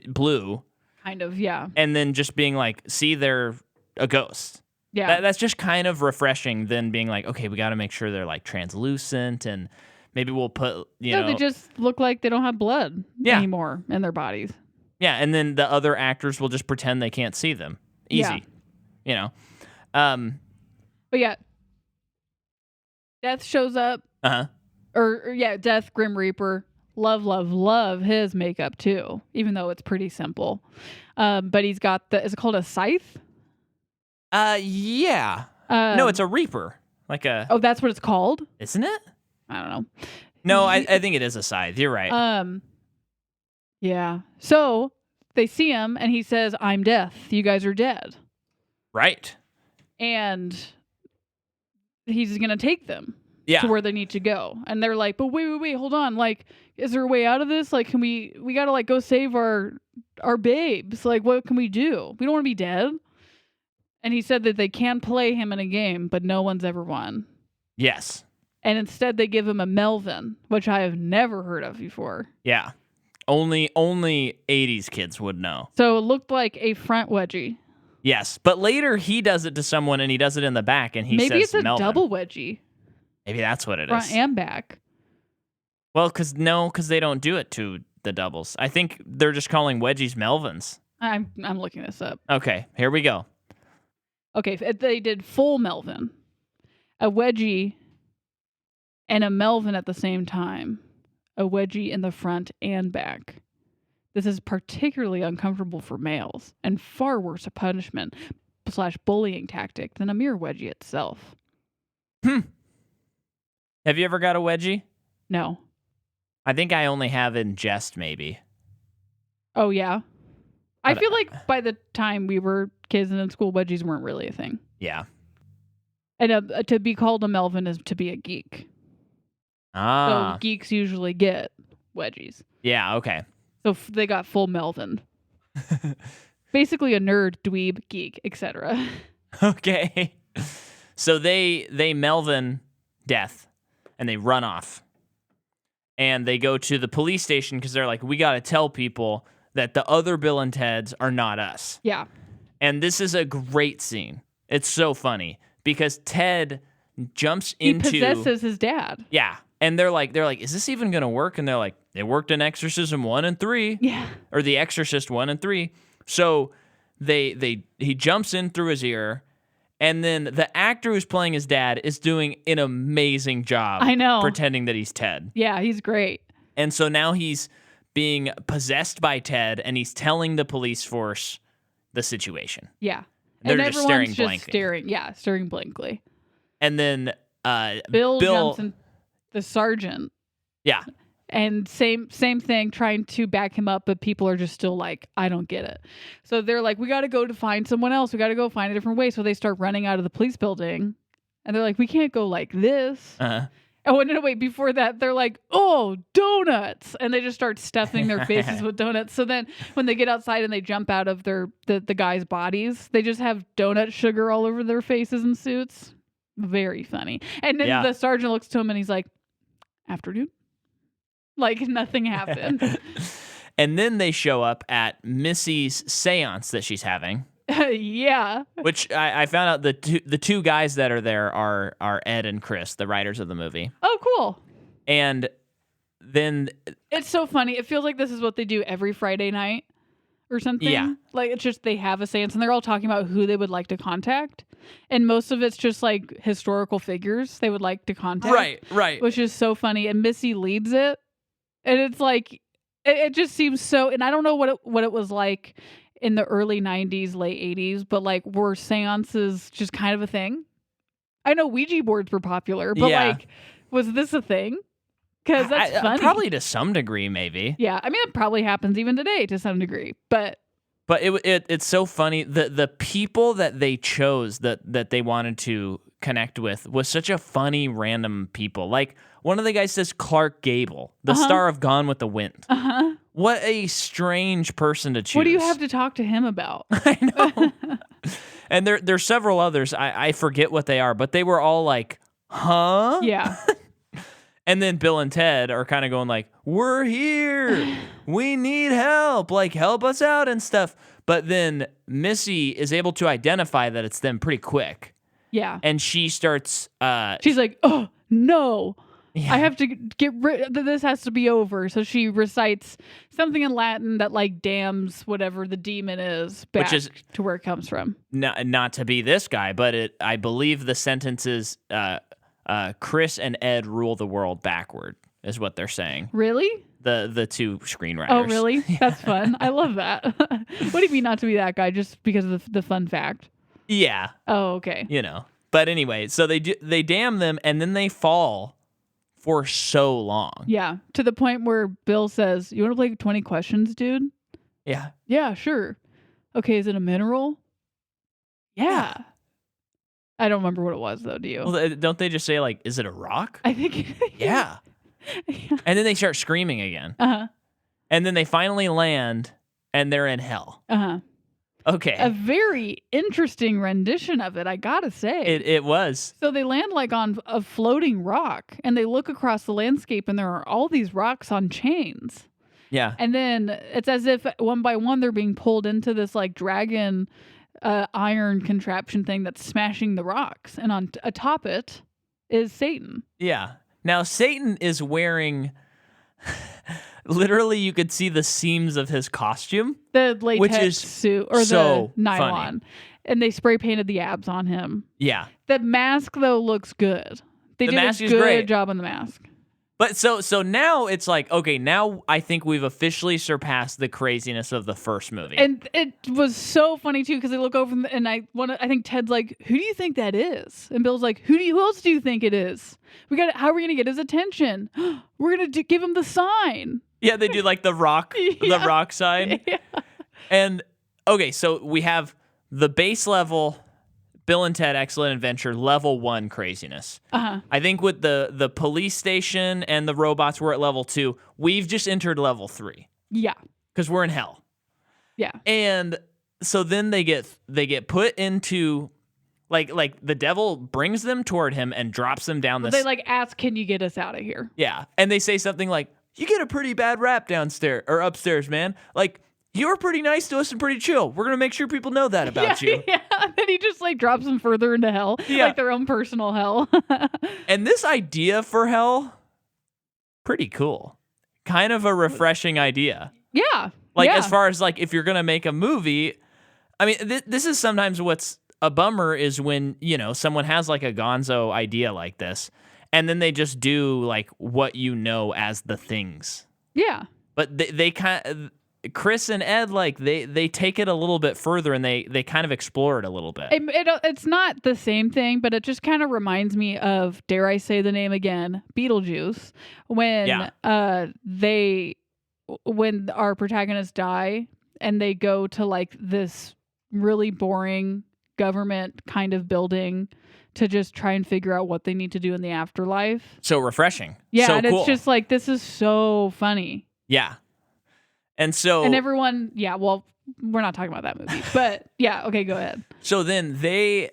A: blue.
B: Kind of, yeah.
A: And then just being like, see, they're a ghost.
B: Yeah.
A: That's just kind of refreshing than being like, okay, we got to make sure they're like translucent and maybe we'll put,
B: they just look like they don't have blood anymore in their bodies.
A: Yeah, and then the other actors will just pretend they can't see them. Easy.
B: Yeah. But yeah. Death shows up.
A: Uh-huh.
B: Or Death, Grim Reaper. Love his makeup too, even though it's pretty simple. But he's got is it called a scythe?
A: Yeah. No, it's a reaper. Like a...
B: Oh, that's what it's called?
A: Isn't it?
B: I don't know.
A: No, I think it is a scythe. You're right.
B: Yeah. So they see him and he says, I'm Death. You guys are dead.
A: Right. And
B: he's going to take them
A: to
B: where they need to go. And they're like, but wait, hold on. Like, is there a way out of this? Like, can we got to like go save our babes. Like, what can we do? We don't want to be dead. And he said that they can play him in a game, but no one's ever won.
A: Yes.
B: And instead they give him a Melvin, which I have never heard of before.
A: Yeah. Only 80s kids would know.
B: So it looked like a front wedgie.
A: Yes. But later he does it to someone and he does it in the back and he says
B: Maybe it's a
A: Melvin.
B: double wedgie.
A: Maybe that's what it
B: front
A: is.
B: Front and back.
A: Well, because they don't do it to the doubles. I think they're just calling wedgies Melvins.
B: I'm looking this up.
A: Okay. Here we go.
B: Okay. They did full Melvin. A wedgie and a Melvin at the same time. A wedgie in the front and back. This is particularly uncomfortable for males and far worse a punishment. / bullying tactic than a mere wedgie itself.
A: Have you ever got a wedgie?
B: No.
A: I think I only have in jest, maybe.
B: Oh, yeah. I feel like by the time we were kids and in school, wedgies weren't really a thing.
A: Yeah.
B: And to be called a Melvin is to be a geek.
A: Ah.
B: So geeks usually get wedgies.
A: Yeah, okay.
B: So they got full Melvin. Basically a nerd, dweeb, geek, etc.
A: Okay. So they Melvin death and they run off. And they go to the police station because they're like, we got to tell people that the other Bill and Teds are not us.
B: Yeah.
A: And this is a great scene. It's so funny because Ted jumps into...
B: He possesses his dad.
A: Yeah. And they're like, is this even going to work? And they're like, it worked in Exorcism 1 and 3.
B: Yeah.
A: Or The Exorcist 1 and 3. So he jumps in through his ear. And then the actor who's playing his dad is doing an amazing job.
B: I know.
A: Pretending that he's Ted.
B: Yeah, he's great.
A: And so now he's being possessed by Ted, and he's telling the police force the situation.
B: Yeah.
A: They're
B: and
A: just
B: everyone's
A: staring
B: just
A: blankly.
B: staring blankly.
A: And then
B: Bill jumps in, the sergeant.
A: Yeah.
B: And same thing, trying to back him up, but people are just still like, I don't get it. So they're like, we got to go to find someone else. We got to go find a different way. So they start running out of the police building. And they're like, we can't go like this.
A: Uh-huh.
B: Oh, no, wait, before that, they're like, oh, donuts. And they just start stuffing their faces with donuts. So then when they get outside and they jump out of the guys' bodies, they just have donut sugar all over their faces and suits. Very funny. And then the sergeant looks to him and he's like, afternoon? Like nothing happened.
A: And then they show up at Missy's seance that she's having.
B: Yeah.
A: Which I found out the two guys that are there are Ed and Chris, the writers of the movie.
B: Oh, cool.
A: And then...
B: It's so funny. It feels like this is what they do every Friday night or something.
A: Yeah.
B: Like it's just they have a seance and they're all talking about who they would like to contact. And most of it's just like historical figures they would like to contact.
A: Right.
B: Which is so funny. And Missy leads it. And it's like, it just seems so, and I don't know what it was like in the early 90s, late 80s, but like were seances just kind of a thing? I know Ouija boards were popular, but like, was this a thing? Because that's funny.
A: Probably to some degree, maybe.
B: Yeah, I mean, it probably happens even today to some degree, but
A: it's so funny. The people that they chose that they wanted to connect with was such a funny random people. Like one of the guys says Clark Gable, the star of Gone with the Wind. What a strange person to choose.
B: What do you have to talk to him about?
A: I know. And there's several others. I forget what they are, but they were all like, huh?
B: Yeah.
A: And then Bill and Ted are kind of going like, we're here. We need help. Like, help us out and stuff. But then Missy is able to identify that it's them pretty quick.
B: Yeah.
A: And she starts...
B: She's like, oh, no.
A: Yeah.
B: I have to get rid... This has to be over. So she recites something in Latin that, like, damns whatever the demon is back to where it comes from.
A: Not to be this guy, but I believe the sentence is... Chris and Ed rule the world backward, is what they're saying.
B: Really?
A: The two screenwriters.
B: Oh, really? Yeah. That's fun. I love that. What do you mean not to be that guy, just because of the fun fact?
A: Yeah.
B: Oh, okay.
A: You know. But anyway, so they damn them, and then they fall for so long.
B: Yeah, to the point where Bill says, you want to play 20 questions, dude?
A: Yeah.
B: Yeah, sure. Okay, is it a mineral? Yeah. I don't remember what it was, though, do you?
A: Well, don't they just say, like, is it a rock?
B: I think...
A: Yeah. And then they start screaming again.
B: Uh-huh.
A: And then they finally land, and they're in hell.
B: Uh-huh.
A: Okay.
B: A very interesting rendition of it, I gotta say.
A: It was.
B: So they land, like, on a floating rock, and they look across the landscape, and there are all these rocks on chains.
A: Yeah.
B: And then it's as if, one by one, they're being pulled into this, like, dragon... iron contraption thing that's smashing the rocks, and on atop it is Satan.
A: Yeah. Now Satan is wearing literally you could see the seams of his costume,
B: the latex
A: which is
B: suit or
A: so
B: the nylon,
A: funny.
B: And they spray painted the abs on him.
A: Yeah.
B: The mask though looks good. They did
A: mask
B: a
A: is
B: good
A: great.
B: job on the mask.
A: But so now it's like, okay, now I think we've officially surpassed the craziness of the first movie.
B: And it was so funny too because they look over and I think Ted's like, "Who do you think that is?" And Bill's like, "Who else do you think it is? How are we gonna get his attention? We're gonna give him the sign."
A: Yeah, they do like the rock, the rock sign.
B: Yeah.
A: And okay, so we have the base level Bill and Ted Excellent Adventure level 1 craziness. I think with the police station and the robots, we're at level 2. We've just entered level 3
B: Yeah.
A: because we're in hell.
B: Yeah.
A: And so then they get put into like the devil brings them toward him and drops them down this.
B: They like ask, "Can you get us out of here?"
A: Yeah, and they say something like, "You get a pretty bad rap downstairs or upstairs, man. Like you're pretty nice to us and pretty chill. We're gonna make sure people know that about you."
B: Yeah. Then he just like drops them further into hell, like their own personal hell.
A: And this idea for hell, pretty cool. Kind of a refreshing idea.
B: Yeah.
A: Like as far as like if you're gonna make a movie, I mean, this is sometimes what's a bummer is when someone has like a gonzo idea like this, and then they just do like what as the things.
B: Yeah.
A: But they kind of. Chris and Ed, like they take it a little bit further and they kind of explore it a little bit.
B: It's not the same thing, but it just kind of reminds me of, dare I say the name again, Beetlejuice, when when our protagonists die and they go to like this really boring government kind of building to just try and figure out what they need to do in the afterlife.
A: So refreshing.
B: Yeah,
A: so
B: and
A: cool.
B: it's just like, this is so funny.
A: Yeah. And so...
B: And everyone... Yeah, well, we're not talking about that movie. But, yeah, okay, go ahead.
A: So then they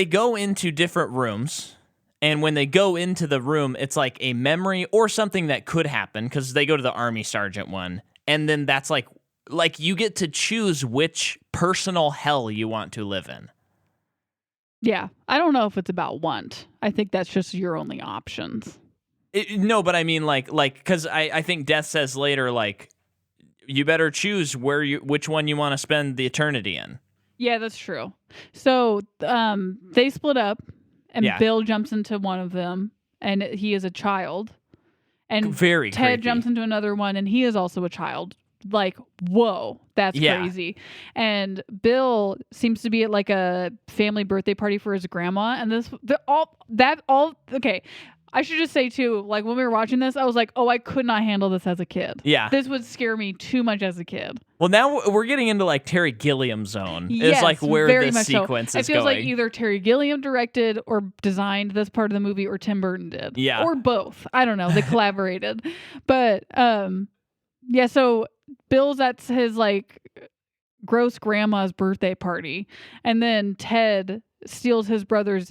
A: go into different rooms, and when they go into the room, it's like a memory or something that could happen, because they go to the Army Sergeant one, and then that's like you get to choose which personal hell you want to live in.
B: Yeah, I don't know if it's about want. I think that's just your only options.
A: No, but I mean, like, because I think Death says later, like, you better choose which one you want to spend the eternity in.
B: Yeah, that's true. So, they split up, and Bill jumps into one of them, and he is a child. And
A: Very
B: Ted
A: creepy.
B: jumps into another one, and he is also a child. Like, whoa, that's crazy. And Bill seems to be at like a family birthday party for his grandma, and okay. I should just say too, like when we were watching this, I was like, oh, I could not handle this as a kid.
A: Yeah.
B: This would scare me too much as a kid.
A: Well, now we're getting into like Terry Gilliam zone.
B: Yes,
A: it's like where
B: very
A: this
B: much
A: sequence
B: so.
A: is
B: It feels
A: going.
B: like either Terry Gilliam directed or designed this part of the movie, or Tim Burton did.
A: Yeah.
B: Or both. I don't know. They collaborated. But yeah, so Bill's at his like gross grandma's birthday party, and then Ted steals his brother's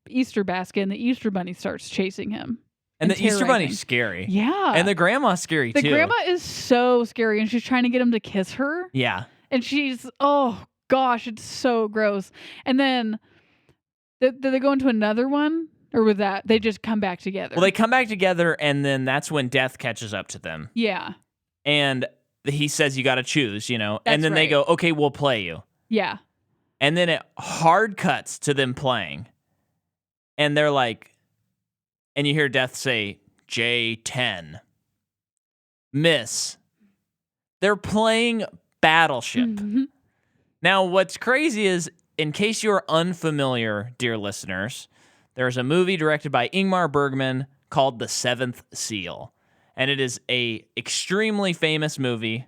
B: Easter basket, and the Easter bunny starts chasing him.
A: And the Easter bunny's scary.
B: Yeah.
A: And the grandma's scary too.
B: The grandma is so scary, and she's trying to get him to kiss her.
A: Yeah.
B: And she's, oh gosh, it's so gross. And then did they go into another one? Or was that they just come back together?
A: Well, they come back together, and then that's when Death catches up to them.
B: Yeah.
A: And he says, you got to choose, and
B: That's
A: then they
B: right.
A: go, okay, we'll play you.
B: Yeah.
A: And then it hard cuts to them playing. And they're like, and you hear Death say, J10. Miss. They're playing Battleship.
B: Mm-hmm.
A: Now, what's crazy is, in case you're unfamiliar, dear listeners, there's a movie directed by Ingmar Bergman called The Seventh Seal. And it is a extremely famous movie.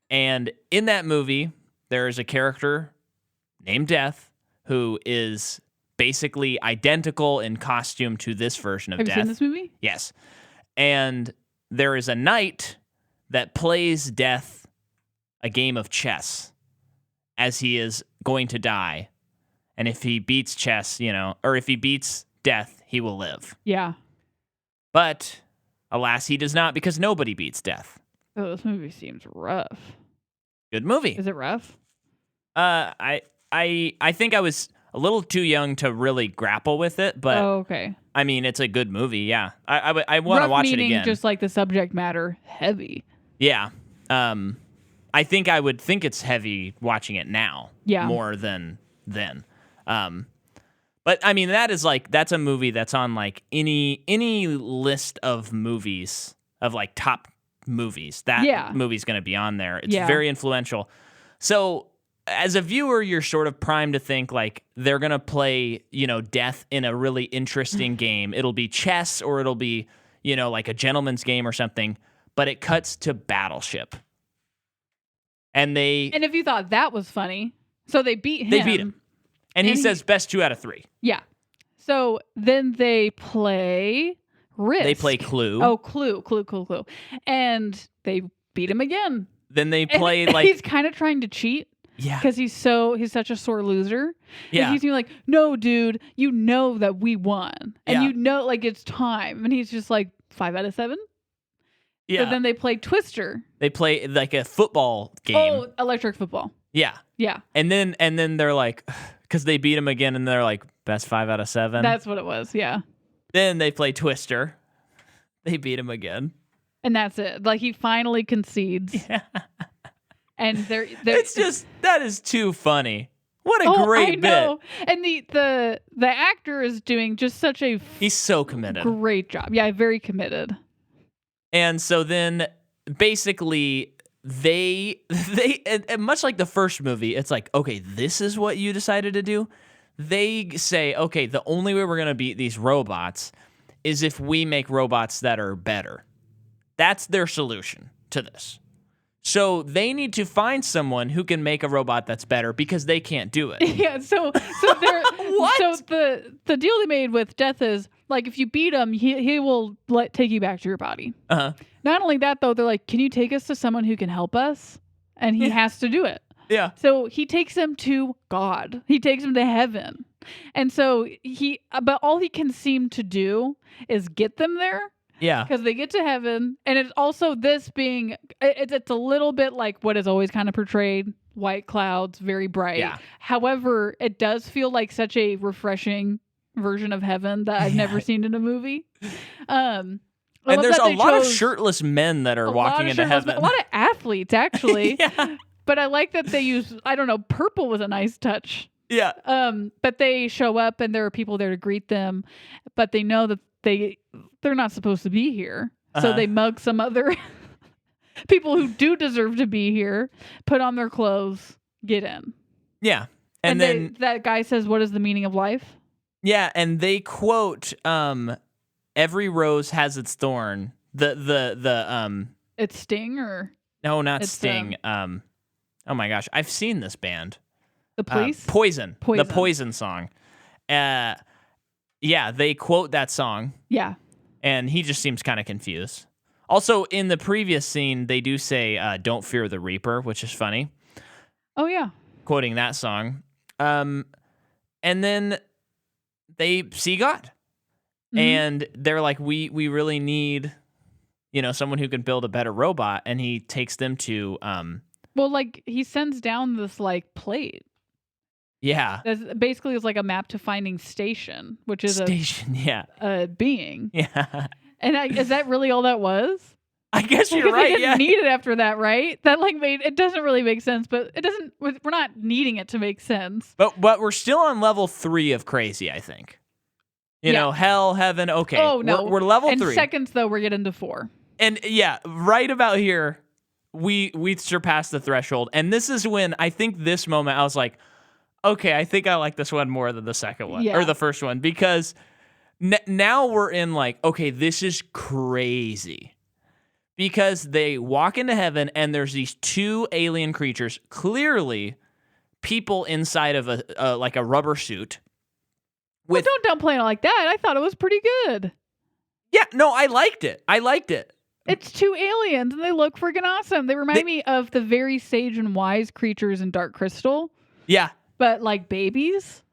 A: And in that movie, there is a character named Death who is basically identical in costume to this version of
B: Have
A: Death.
B: you seen this movie?
A: Yes. And there is a knight that plays Death a game of chess as he is going to die. And if he beats chess, or if he beats Death, he will live.
B: Yeah.
A: But alas, he does not, because nobody beats Death.
B: Oh, this movie seems rough.
A: Good movie.
B: Is it rough?
A: I think I was a little too young to really grapple with it, but
B: Oh, okay.
A: I mean, it's a good movie. Yeah, I want to
B: Rough
A: watch it
B: meaning
A: again.
B: just like the subject matter heavy.
A: Yeah. I think I would think it's heavy watching it now.
B: Yeah.
A: More than then. But But I mean, that's a movie that's on like any list of movies of like top movies. That movie's going to be on there. It's very influential. So as a viewer, you're sort of primed to think like they're going to play, death in a really interesting game. It'll be chess or it'll be, like a gentleman's game or something. But it cuts to Battleship. And
B: if you thought that was funny, so they beat him.
A: They beat him. And he says best 2 out of 3.
B: Yeah. So then they play Risk.
A: They play Clue.
B: Oh, Clue. And they beat him again.
A: Then they play
B: he's kind of trying to cheat.
A: Yeah.
B: Because he's such a sore loser.
A: Yeah.
B: He's like, no, dude, you know that we won. And you know, like, it's time. And he's just like, 5 out of 7?
A: Yeah.
B: So then they play Twister.
A: They play like a football game.
B: Oh, electric football.
A: Yeah.
B: Yeah.
A: And then they're like, because they beat him again, and they're like, best 5 out of 7.
B: That's what it was. Yeah.
A: Then they play Twister. They beat him again.
B: And that's it. Like, he finally concedes. Yeah. And
A: it's just, that is too funny. What a great bit.
B: And the actor is doing just such a
A: he's so committed.
B: Great job. Yeah, very committed.
A: And so then basically they and much like the first movie, it's like, okay, this is what you decided to do. They say, okay, the only way we're going to beat these robots is if we make robots that are better. That's their solution to this. So they need to find someone who can make a robot that's better because they can't do it.
B: Yeah, so they're so the deal they made with Death is like if you beat him, he will take you back to your body.
A: Uh-huh.
B: Not only that though, they're like, can you take us to someone who can help us? And he has to do it.
A: Yeah.
B: So he takes them to God. He takes them to heaven. And so but all he can seem to do is get them there.
A: Yeah.
B: Because they get to heaven. And it's also this being, it's a little bit like what is always kind of portrayed. White clouds, very bright.
A: Yeah.
B: However, it does feel like such a refreshing version of heaven that I've never seen in a movie.
A: And there's a lot of shirtless men that are walking into heaven.
B: A lot of athletes, actually.
A: Yeah.
B: But I like that they use, I don't know, purple was a nice touch.
A: Yeah.
B: But they show up and there are people there to greet them, but they know that they're not supposed to be here. So they mug some other people who do deserve to be here, put on their clothes, get in.
A: Yeah. And then
B: that guy says, "What is the meaning of life?"
A: Yeah, and they quote every rose has its thorn.
B: It's Sting or
A: no, not Sting. Oh my gosh, I've seen this band.
B: The Police?
A: Poison. The Poison song. Yeah, they quote that song.
B: Yeah.
A: And he just seems kind of confused. Also, in the previous scene, they do say, don't fear the Reaper, which is funny.
B: Oh, yeah.
A: Quoting that song. And then they see God. Mm-hmm. And they're like, we really need, someone who can build a better robot. And he takes them to...
B: well, like, he sends down this, like, plate.
A: Yeah.
B: That basically is like a map to finding Station, which is a being.
A: Yeah.
B: And is that really all that was?
A: I guess you're right.
B: They didn't need it after that, right? That it doesn't really make sense, but it doesn't. We're not needing it to make sense.
A: But we're still on level 3 of crazy, I think. You know, hell, heaven. Okay.
B: Oh no,
A: we're level 3.
B: In seconds though, we're getting to 4.
A: And yeah, right about here, we surpassed the threshold, and this is when I think this moment I was like, okay, I think I like this one more than the second one or the first one because now we're in like, okay, this is crazy because they walk into heaven and there's these 2 alien creatures, clearly people inside of a like a rubber suit.
B: Well, don't downplay it like that. I thought it was pretty good.
A: Yeah, no, I liked it.
B: It's 2 aliens and they look freaking awesome. They remind me of the very sage and wise creatures in Dark Crystal.
A: Yeah.
B: But like babies?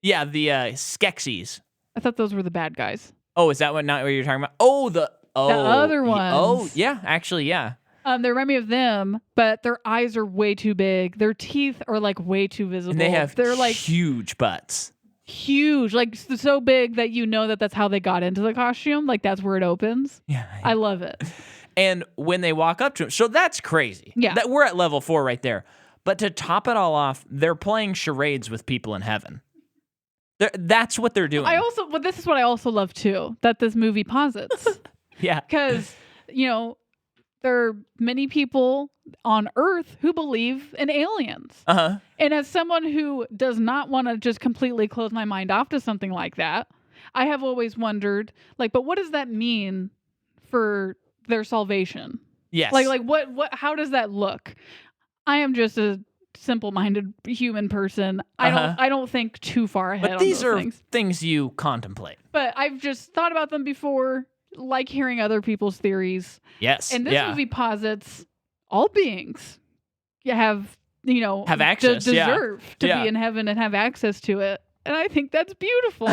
A: Yeah, the Skeksis.
B: I thought those were the bad guys.
A: Oh, is that not what you're talking about? Oh, the
B: other ones.
A: Oh, yeah, actually, yeah.
B: They remind me of them, but their eyes are way too big. Their teeth are like way too visible.
A: And they're like
B: huge
A: butts.
B: Huge, like so big that that's how they got into the costume. Like that's where it opens.
A: Yeah.
B: I love it.
A: And when they walk up to him, so that's crazy.
B: Yeah.
A: We're at level 4 right there. But to top it all off, they're playing charades with people in heaven. That's what they're doing.
B: But this is what I also love too, that this movie posits.
A: Yeah.
B: Because, there are many people on Earth who believe in aliens.
A: Uh-huh.
B: And as someone who does not want to just completely close my mind off to something like that, I have always wondered, but what does that mean for their salvation?
A: Yes.
B: What how does that look? I am just a simple-minded human person. I don't think too far ahead.
A: But these are
B: things.
A: things you contemplate.
B: But I've just thought about them before, like hearing other people's theories.
A: Yes.
B: And this movie posits all beings have
A: access,
B: deserve to
A: Yeah.
B: be in heaven and have access to it. And I think that's beautiful.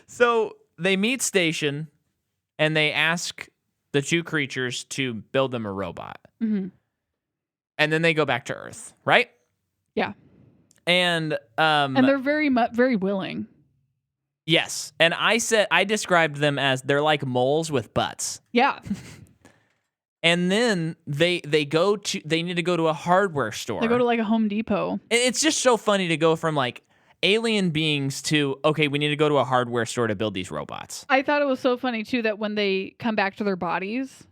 A: So they meet Station and they ask the two creatures to build them a robot.
B: Mm-hmm.
A: And then they go back to Earth, right?
B: Yeah.
A: And
B: they're very willing.
A: yes. And I described them as they're like moles with butts.
B: Yeah.
A: And then they need to go to a hardware store.
B: They go to a Home Depot.
A: And it's just so funny to go from alien beings to, okay, we need to go to a hardware store to build these robots.
B: I thought it was so funny too that when they come back to their bodies,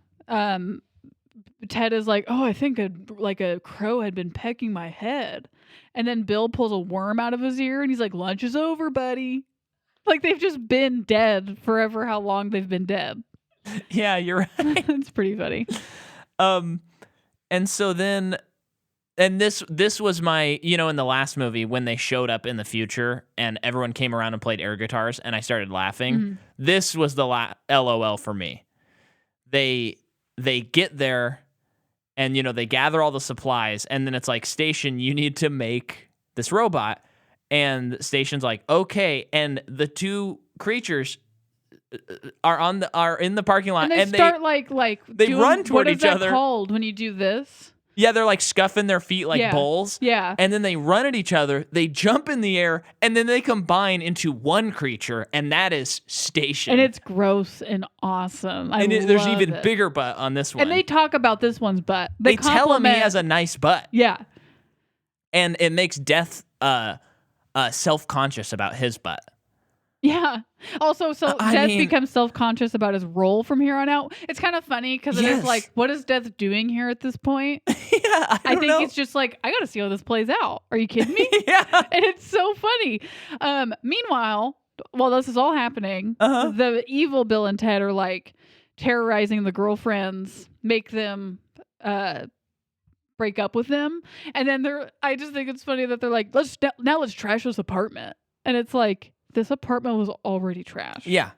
B: Ted is like, "Oh, I think a crow had been pecking my head," and then Bill pulls a worm out of his ear and he's like, "Lunch is over, buddy." They've just been dead forever. How long they've been dead?
A: Yeah, you're right.
B: It's pretty funny.
A: And so then, and this was my, in the last movie when they showed up in the future and everyone came around and played air guitars and I started laughing.
B: Mm-hmm.
A: This was the LOL for me. They get there and, they gather all the supplies and then it's like, Station, you need to make this robot. And Station's like, okay. And the two creatures are in the parking lot
B: and they start
A: they
B: doing,
A: run toward
B: what
A: each
B: is that
A: other.
B: called when you do this?
A: Yeah, they're scuffing their feet like
B: Yeah.
A: bulls.
B: Yeah.
A: And then they run at each other, they jump in the air, and then they combine into one creature, and that is Station.
B: And it's gross and awesome.
A: There's
B: love
A: even
B: it.
A: bigger butt on this one.
B: And they talk about this one's butt.
A: They tell him he
B: compliment-
A: has a nice butt.
B: Yeah.
A: And it makes Death self-conscious about his butt.
B: Yeah. Also, Death becomes self-conscious about his role from here on out. It's kind of funny because it is what is Death doing here at this point?
A: Yeah, I
B: think
A: know.
B: it's just I got to see how this plays out. Are you kidding me?
A: Yeah.
B: And it's so funny. Meanwhile, while this is all happening, the evil Bill and Ted are terrorizing the girlfriends, make them break up with them. And then I just think it's funny that they're like, let's trash this apartment. And it's like, this apartment was already trashed.
A: Yeah.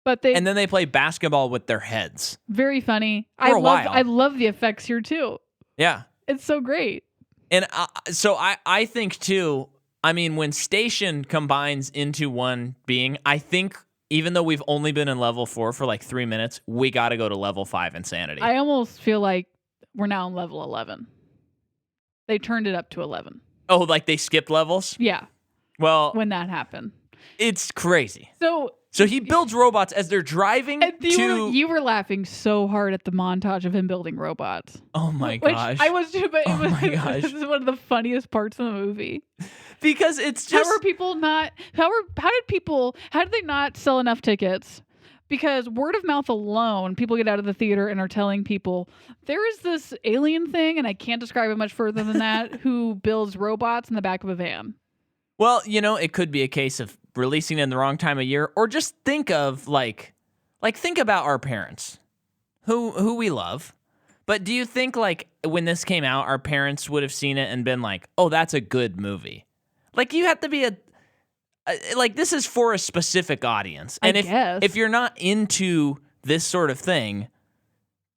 B: But
A: and then they play basketball with their heads.
B: Very funny.
A: For a while.
B: I love the effects here too.
A: Yeah.
B: It's so great.
A: And so I think too, when Station combines into one being, I think even though we've only been in level 4 for 3 minutes, we got to go to level 5 insanity.
B: I almost feel like we're now on level 11. They turned it up to 11.
A: Oh, they skipped levels?
B: Yeah.
A: Well,
B: when that happened.
A: It's crazy.
B: So
A: he builds robots as they're driving to...
B: You were laughing so hard at the montage of him building robots.
A: Oh my gosh.
B: I was too, but
A: my gosh.
B: This is one of the funniest parts of the movie.
A: Because it's just...
B: How did they not sell enough tickets? Because word of mouth alone, people get out of the theater and are telling people, there is this alien thing, and I can't describe it much further than that, who builds robots in the back of a van.
A: Well, it could be a case of releasing in the wrong time of year, or just think of think about our parents, who we love. But do you think when this came out, our parents would have seen it and been like, "Oh, that's a good movie"? You have to be this is for a specific audience, and if you're not into this sort of thing,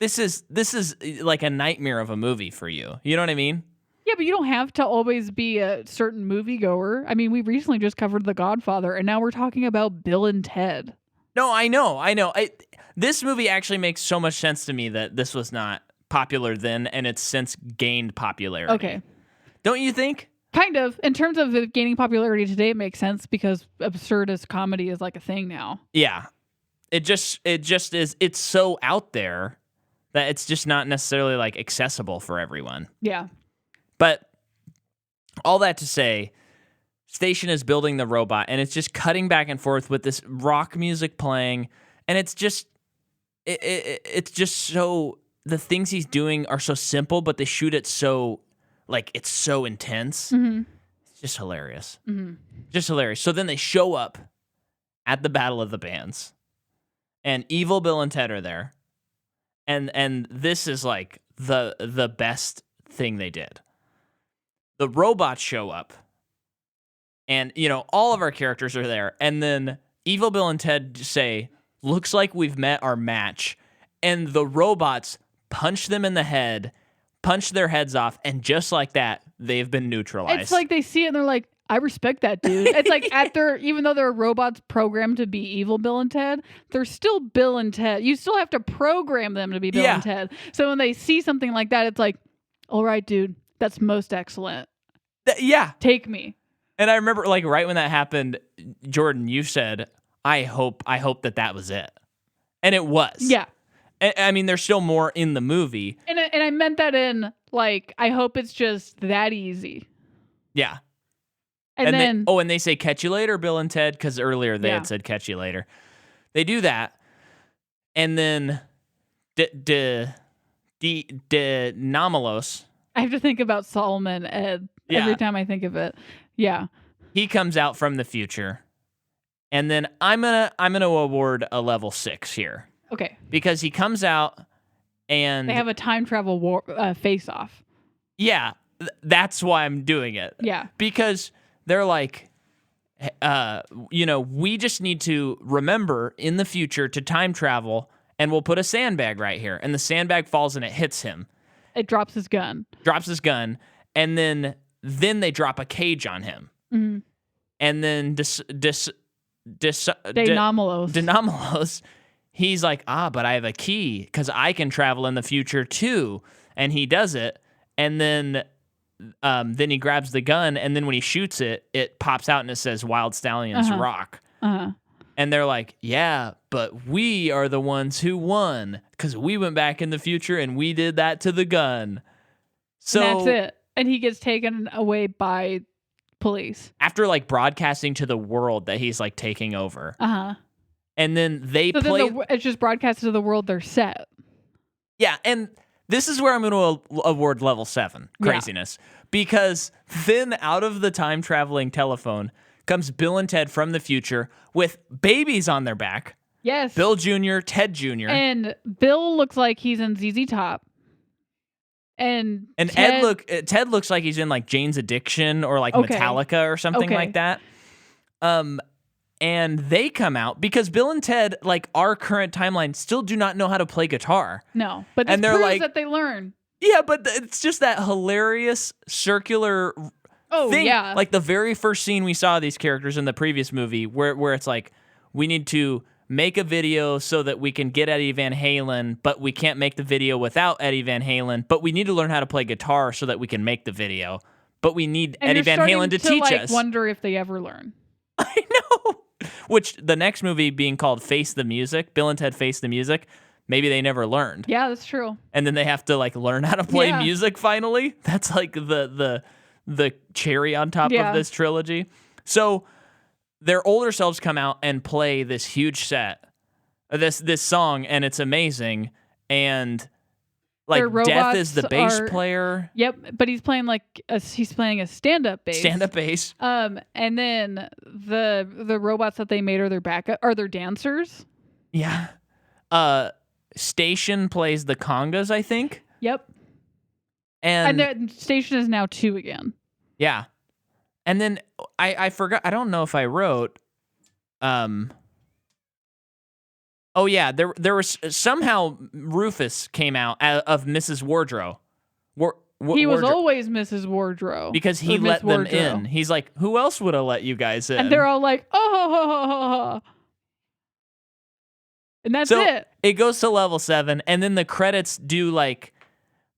A: this is a nightmare of a movie for you. You know what I mean?
B: Yeah, but you don't have to always be a certain moviegoer. We recently just covered The Godfather, and now we're talking about Bill and Ted.
A: No, I know. This movie actually makes so much sense to me that this was not popular then, and it's since gained popularity.
B: Okay.
A: Don't you think?
B: Kind of. In terms of it gaining popularity today, it makes sense because absurdist comedy is a thing now.
A: Yeah. It just is. It's so out there that it's just not necessarily accessible for everyone.
B: Yeah.
A: But all that to say, Station is building the robot, and it's just cutting back and forth with this rock music playing, and it's just it's just so, the things he's doing are so simple, but they shoot it so, like, it's so intense.
B: Mm-hmm.
A: It's just hilarious.
B: Mm-hmm.
A: Just hilarious. So then they show up at the Battle of the Bands, and Evil Bill and Ted are there, and this is like the best thing they did. The robots show up, and all of our characters are there, and then Evil Bill and Ted say, "Looks like we've met our match," and the robots punch them in the head, punch their heads off, and just like that, they've been neutralized.
B: It's like they see it and they're like, I respect that dude. It's like even though they're robots programmed to be evil Bill and Ted, they're still Bill and Ted. You still have to program them to be Bill and Ted. So when they see something like that, it's like, all right, dude, that's most excellent. Take me.
A: And I remember, like, right when that happened, Jordan, you said, I hope that was it. And it was.
B: Yeah.
A: I mean, there's still more in the movie.
B: And I meant that in, like, I hope it's just that easy.
A: Yeah.
B: And then...
A: and they say, catch you later, Bill and Ted, because earlier they had said, catch you later. They do that. And then Nomalos.
B: I have to think about Solomon Ed every time I think of it. Yeah.
A: He comes out from the future. And then I'm gonna award a level 6 here.
B: Okay.
A: Because he comes out and
B: they have a time travel face off.
A: Yeah, that's why I'm doing it.
B: Yeah.
A: Because they're like, we just need to remember in the future to time travel, and we'll put a sandbag right here. And the sandbag falls and it hits him.
B: It drops his gun.
A: And then they drop a cage on him.
B: Mm-hmm.
A: And then
B: Denomalos.
A: He's like, but I have a key because I can travel in the future too. And he does it. And then he grabs the gun. And then when he shoots it, it pops out and it says Wild Stallions Rock.
B: Uh-huh.
A: And they're like, yeah, but we are the ones who won because we went back in the future and we did that to the gun. So
B: and that's it. And he gets taken away by police.
A: After, like, broadcasting to the world that he's, like, taking over.
B: Uh-huh.
A: And then they play...
B: it's just broadcasted to the world they're set.
A: Yeah, and this is where I'm going to award level 7 craziness. Yeah. Because then out of the time-traveling telephone comes Bill and Ted from the future with babies on their back.
B: Yes.
A: Bill Jr., Ted Jr.
B: And Bill looks like he's in ZZ Top. And
A: Ted looks like he's in, like, Jane's Addiction or, like, Metallica or something like that. And they come out because Bill and Ted, like, our current timeline, still do not know how to play guitar.
B: No, but this proves like, that they learn.
A: Yeah, but it's just that hilarious circular thing. Yeah. Like, the very first scene we saw of these characters in the previous movie where it's like, we need to make a video so that we can get Eddie Van Halen, but we can't make the video without Eddie Van Halen, but we need to learn how to play guitar so that we can make the video, but we need Eddie Van Halen to teach us.
B: I wonder if they ever learn.
A: I know. Which, the next movie being called Face the Music, Bill and Ted Face the Music, maybe they never learned.
B: Yeah, that's true.
A: And then they have to, like, learn how to play music finally. That's like the cherry on top of this trilogy. So their older selves come out and play this huge set, this song, and it's amazing. And, like, Death is the bass player.
B: Yep, but he's playing he's playing a stand-up bass. And then the robots that they made are their dancers.
A: Yeah. Station plays the congas, I think.
B: Yep.
A: And
B: Station is now 2 again.
A: Yeah. And then I forgot, I don't know if I wrote, oh yeah, there was somehow Rufus came out of Mrs. Wardrow.
B: He was always Mrs. Wardrow.
A: Because he let them in. He's like, who else would have let you guys in?
B: And they're all like, oh. And that's it.
A: It goes to level 7, and then the credits do, like,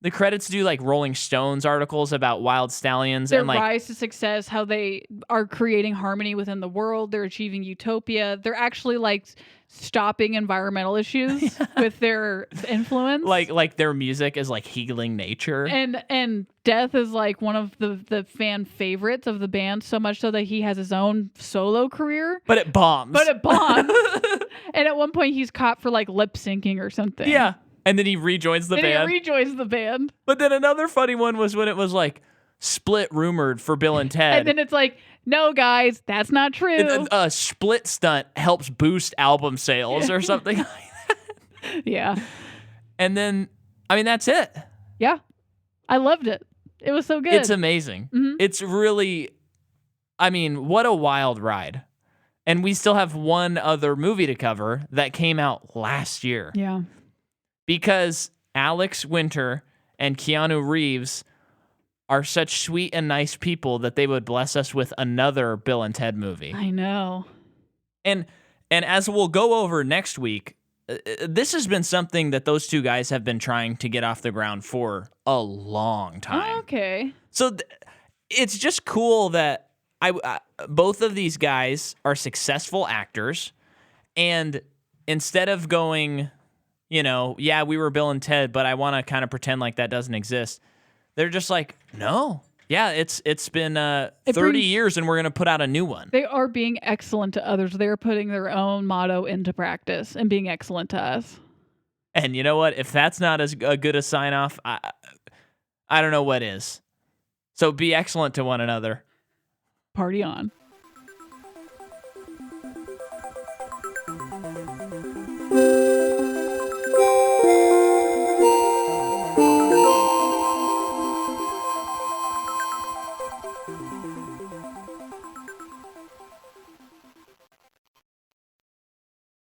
A: the credits do like Rolling Stones articles about wild stallions
B: Their
A: and like
B: rise to success, how they are creating harmony within the world. They're achieving utopia. They're actually like stopping environmental issues with their influence.
A: like their music is like healing nature.
B: And Death is like one of the fan favorites of the band, so much so that he has his own solo career.
A: But it bombs.
B: And at one point he's caught for like lip syncing or something.
A: Yeah. And then he rejoins the band.
B: He rejoins the band.
A: But then another funny one was when it was like Split rumored for Bill and Ted.
B: And then it's like, no, guys, that's not true.
A: A Split stunt helps boost album sales or something like that.
B: Yeah.
A: And then, I mean, that's it.
B: Yeah. I loved it. It was so good.
A: It's amazing.
B: Mhm.
A: It's really, I mean, what a wild ride. And we still have one other movie to cover that came out last year.
B: Yeah.
A: Because Alex Winter and Keanu Reeves are such sweet and nice people that they would bless us with another Bill and Ted movie.
B: I know.
A: And as we'll go over next week, this has been something that those two guys have been trying to get off the ground for a long time.
B: Okay.
A: So it's just cool that both of these guys are successful actors, and instead of going, you know, yeah, we were Bill and Ted, but I want to kind of pretend like that doesn't exist, they're just like, no. Yeah, it's been 30 years and we're going to put out a new one.
B: They are being excellent to others. They're putting their own motto into practice and being excellent to us.
A: And you know what? If that's not as good a sign off, I don't know what is. So be excellent to one another.
B: Party on.